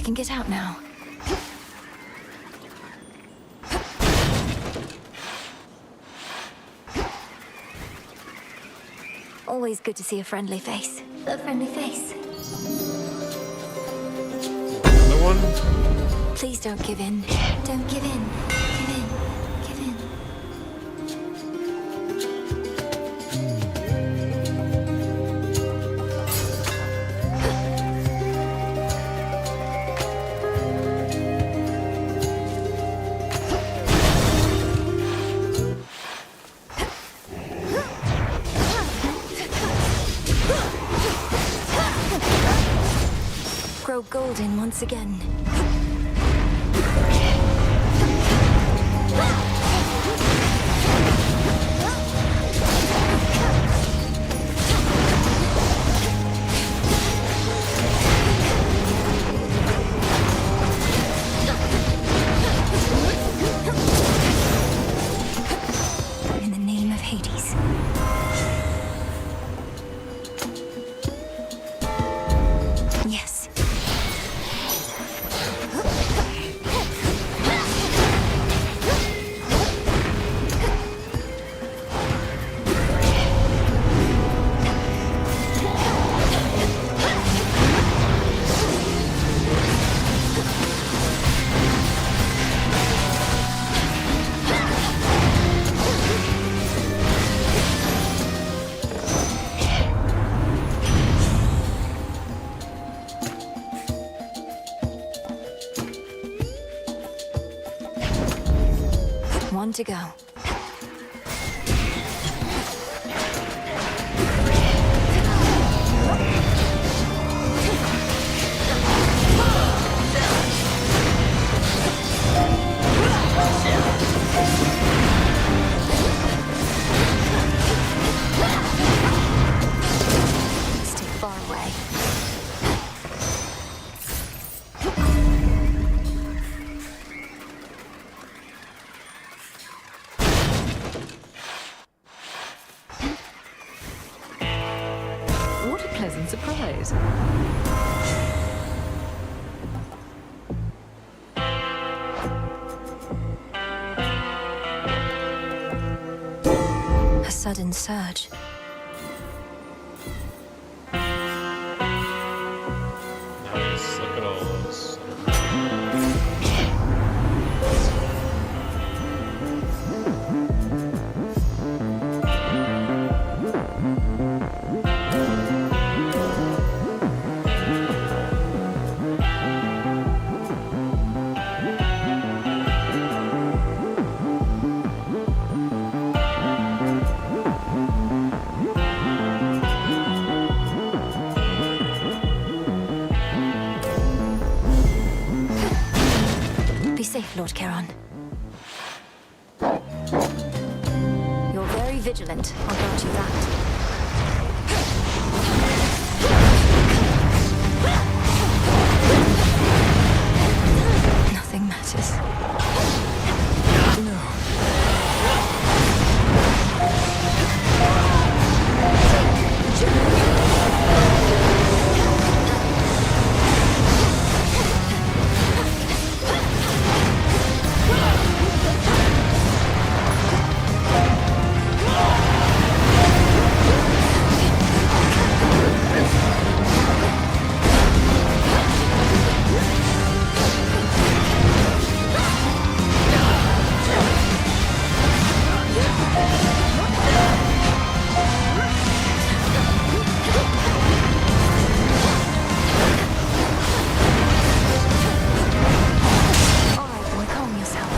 I can get out now. Always good to see a friendly face. A friendly face. Another one? Please don't give in. Don't give in. Give in. Give in. Grow golden once again. In the name of Hades. Yes. One to go. Stay far away. What a pleasant surprise. A sudden surge. Nice. Look at all those. Be safe, Lord Charon. You're very vigilant, I'll grant you that. Nothing matters. All right, boy, calm yourself.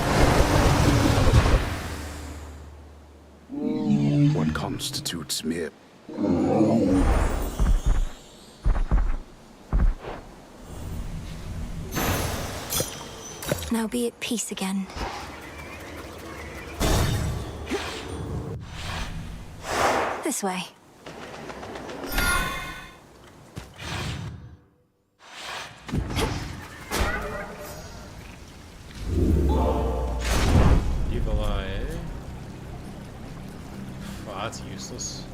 What constitutes mere... Now be at peace again. This way. Evil eye, eh? Oh, that's useless.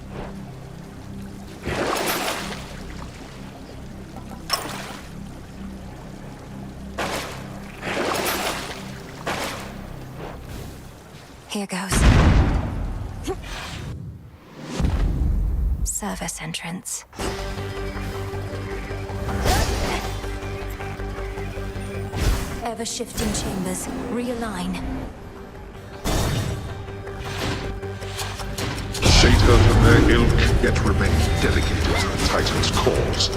Here goes. Service entrance. Ever-shifting chambers. Realign. Satan and their ilk yet remain dedicated to the Titan's cause.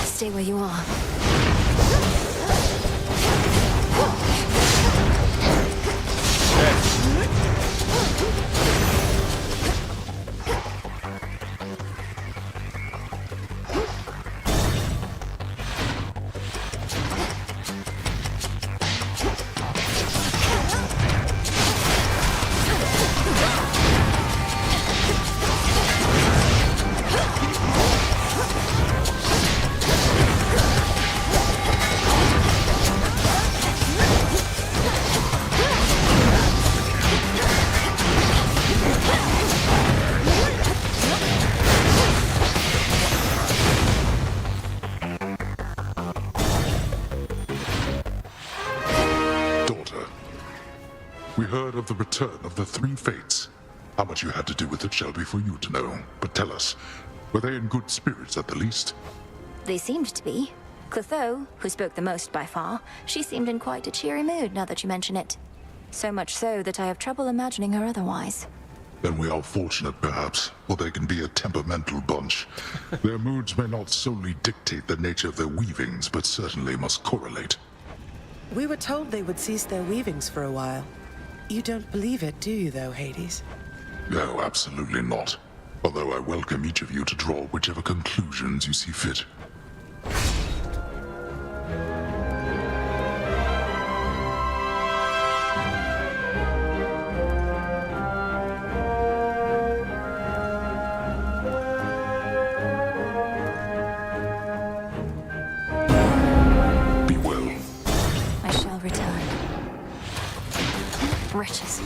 Stay where you are. We heard of the return of the Three Fates. How much you had to do with it shall be for you to know. But tell us, were they in good spirits at the least? They seemed to be. Clotho, who spoke the most by far, she seemed in quite a cheery mood now that you mention it. So much so that I have trouble imagining her otherwise. Then we are fortunate, perhaps, for they can be a temperamental bunch. Their moods may not solely dictate the nature of their weavings, but certainly must correlate. We were told they would cease their weavings for a while. You don't believe it, do you, though, Hades? No, absolutely not. Although I welcome each of you to draw whichever conclusions you see fit. Be well. I shall return. Riches.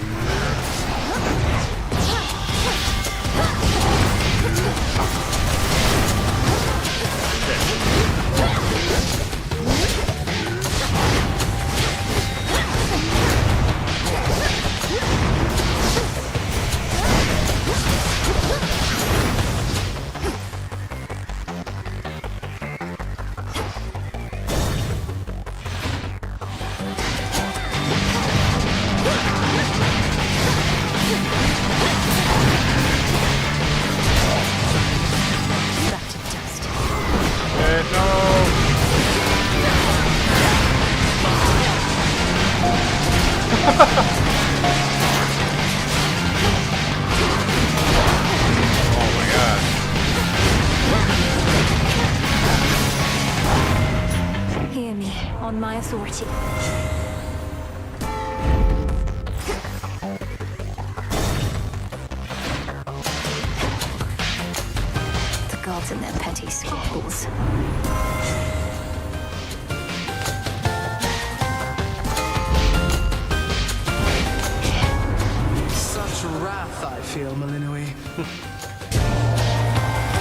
Hear me, on my authority. The gods and their petty squabbles. Such wrath I feel, Malinui.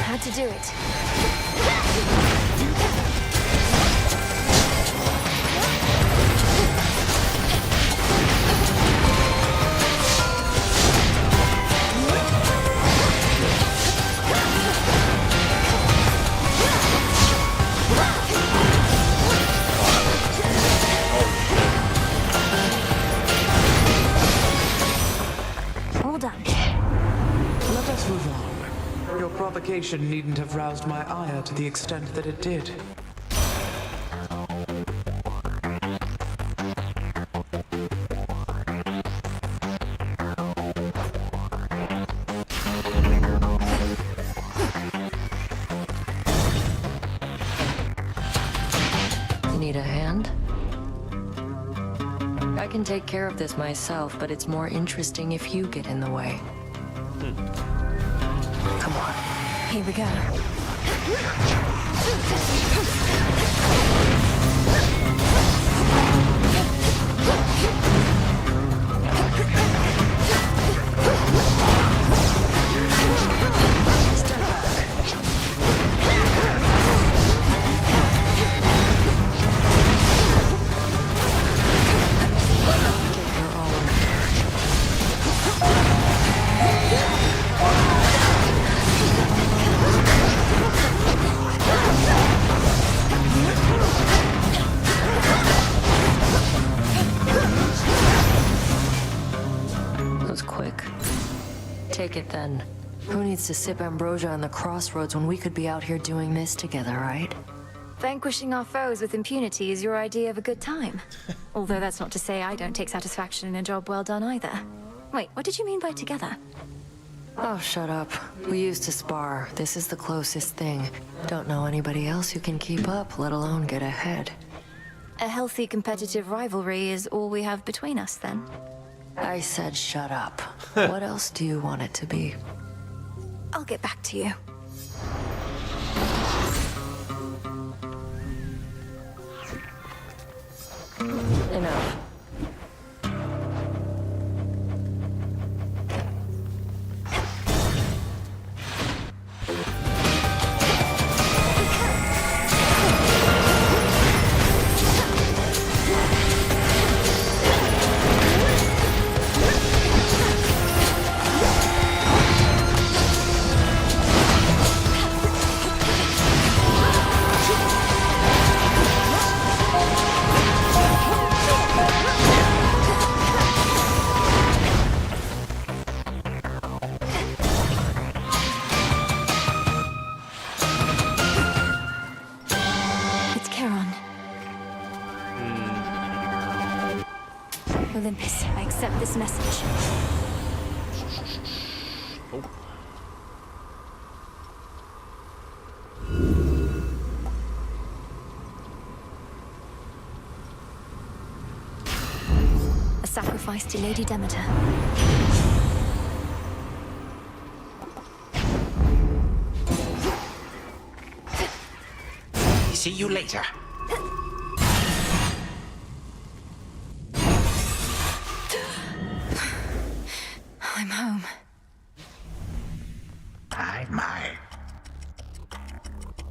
Had to do it. All done. Let us move on. Your provocation needn't have roused my ire to the extent that it did. You need a hand? I can take care of this myself, but it's more interesting if you get in the way. Come on. Here we go. Take it then. Who needs to sip ambrosia on the crossroads when we could be out here doing this together, right? Vanquishing our foes with impunity is your idea of a good time. Although that's not to say I don't take satisfaction in a job well done either. Wait, what did you mean by together? Oh, shut up. We used to spar. This is the closest thing. Don't know anybody else who can keep up, let alone get ahead. A healthy competitive rivalry is all we have between us, then? I said shut up. What else do you want it to be? I'll get back to you. Enough. Olympus, I accept this message. A sacrifice to Lady Demeter. See you later. I'm home.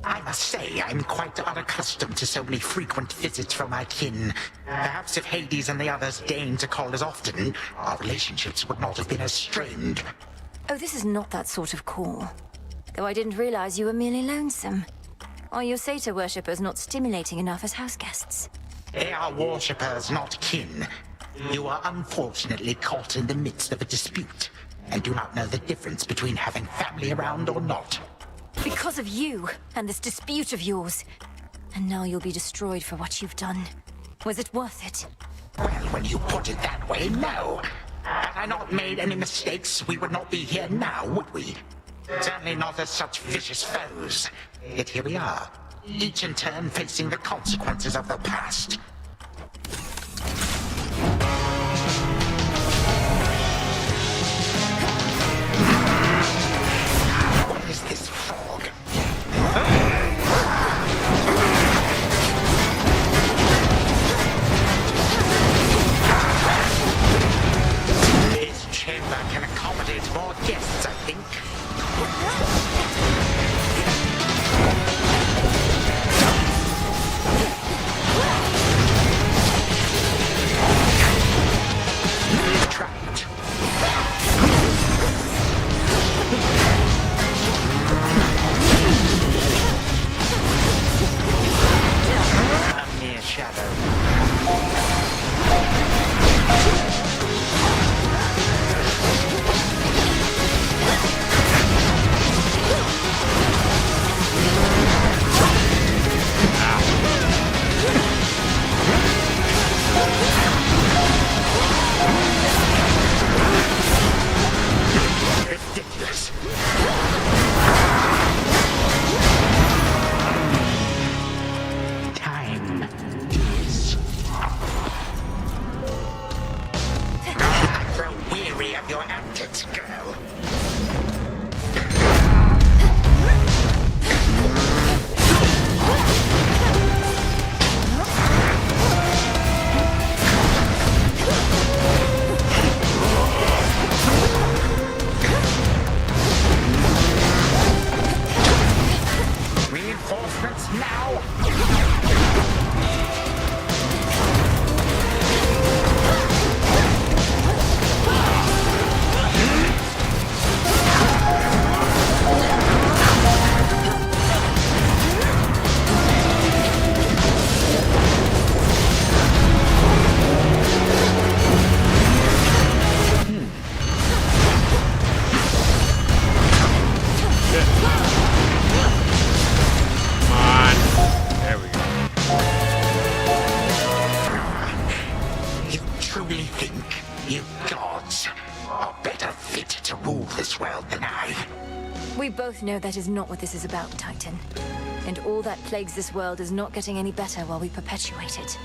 I must say, I'm quite unaccustomed to so many frequent visits from my kin. Perhaps if Hades and the others deigned to call as often, our relationships would not have been as strained. Oh, this is not that sort of call. Though I didn't realize you were merely lonesome. Are your satyr worshippers not stimulating enough as house guests? They are worshippers, not kin. You are unfortunately caught in the midst of a dispute, and do not know the difference between having family around or not. Because of you, and this dispute of yours. And now you'll be destroyed for what you've done. Was it worth it? Well, when you put it that way, no. Had I not made any mistakes, we would not be here now, would we? Certainly not as such vicious foes. Yet here we are, each in turn facing the consequences of the past. What is this fog? This chamber can accommodate more guests, I think. to rule this world than I. We both know that is not what this is about, Titan. And all that plagues this world is not getting any better while we perpetuate it.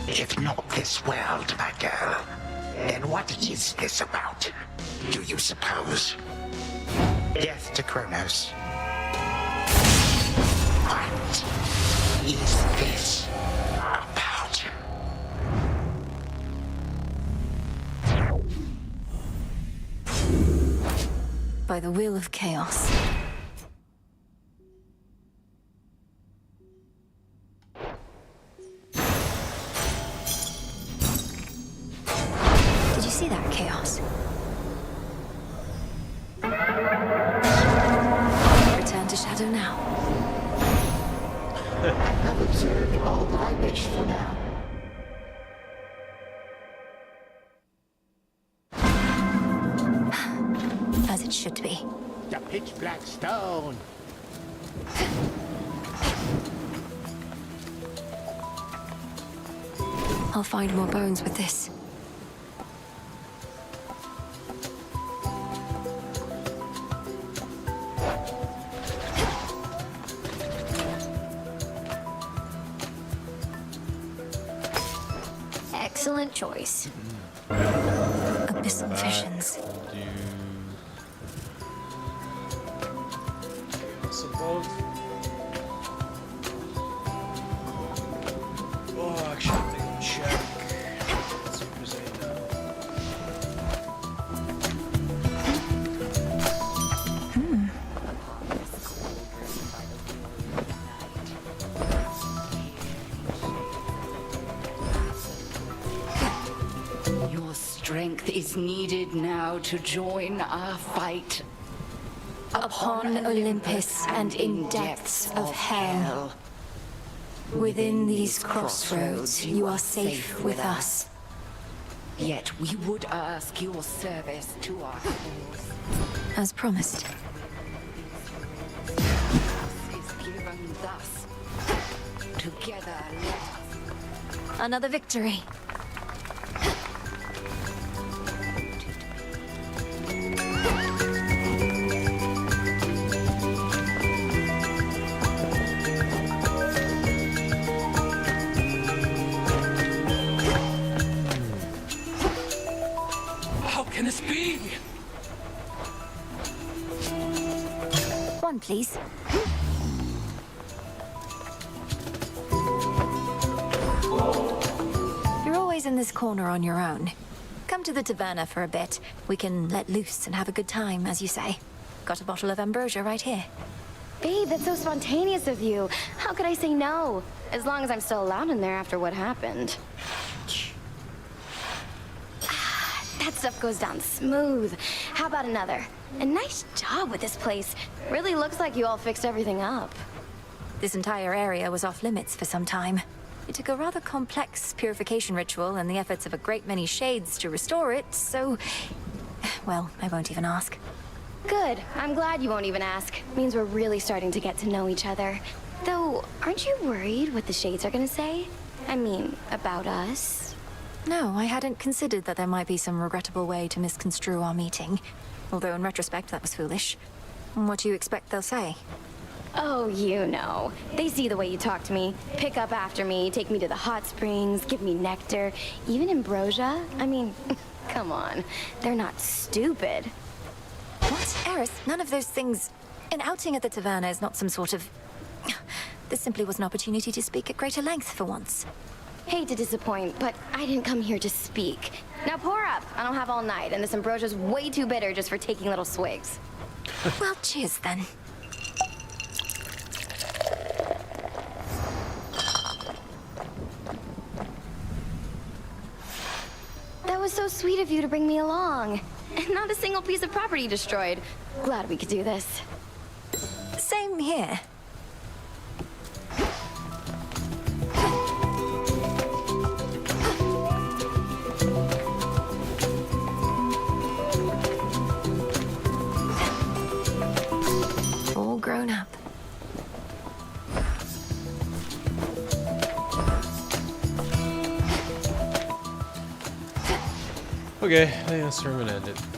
If not this world, my girl, then what is this about? Do you suppose? Death to Kronos. What is this about? By the will of chaos. Did you see that, Chaos? Return to Shadow now. I've observed all that I wish for now. As it should be. The pitch black stone. I'll find more bones with this. Excellent choice. Abyssal visions. Oh, actually, I'm gonna check. Let's see if there's any now. Your strength is needed now to join our fight. Upon Olympus and in depths of hell. Within these crossroads, you are safe with us. Yet we would ask your service to our cause. As promised. Is given thus. Together, let us. Another victory. How can this be? One, please. You're always in this corner on your own. Come to the taverna for a bit. We can let loose and have a good time, as you say. Got a bottle of ambrosia right here. Babe, that's so spontaneous of you. How could I say no? As long as I'm still allowed in there after what happened. That stuff goes down smooth. How about another? And nice job with this place. Really looks like you all fixed everything up. This entire area was off limits for some time. It took a rather complex purification ritual and the efforts of a great many shades to restore it, so... Well, I won't even ask. Good. I'm glad you won't even ask. Means we're really starting to get to know each other. Though, aren't you worried what the Shades are gonna say? I mean, about us? No, I hadn't considered that there might be some regrettable way to misconstrue our meeting. Although in retrospect, that was foolish. What do you expect they'll say? Oh, you know. They see the way you talk to me, pick up after me, take me to the hot springs, give me nectar, even ambrosia. I mean, come on. They're not stupid. What? Eris, none of those things... An outing at the taverna is not some sort of... This simply was an opportunity to speak at greater length for once. Hate to disappoint, but I didn't come here to speak. Now pour up. I don't have all night, and this ambrosia's way too bitter just for taking little swigs. Well, cheers then. That was so sweet of you to bring me along. And not a single piece of property destroyed. Glad we could do this. Same here. All grown up. Okay, I think that's where I'm gonna end it.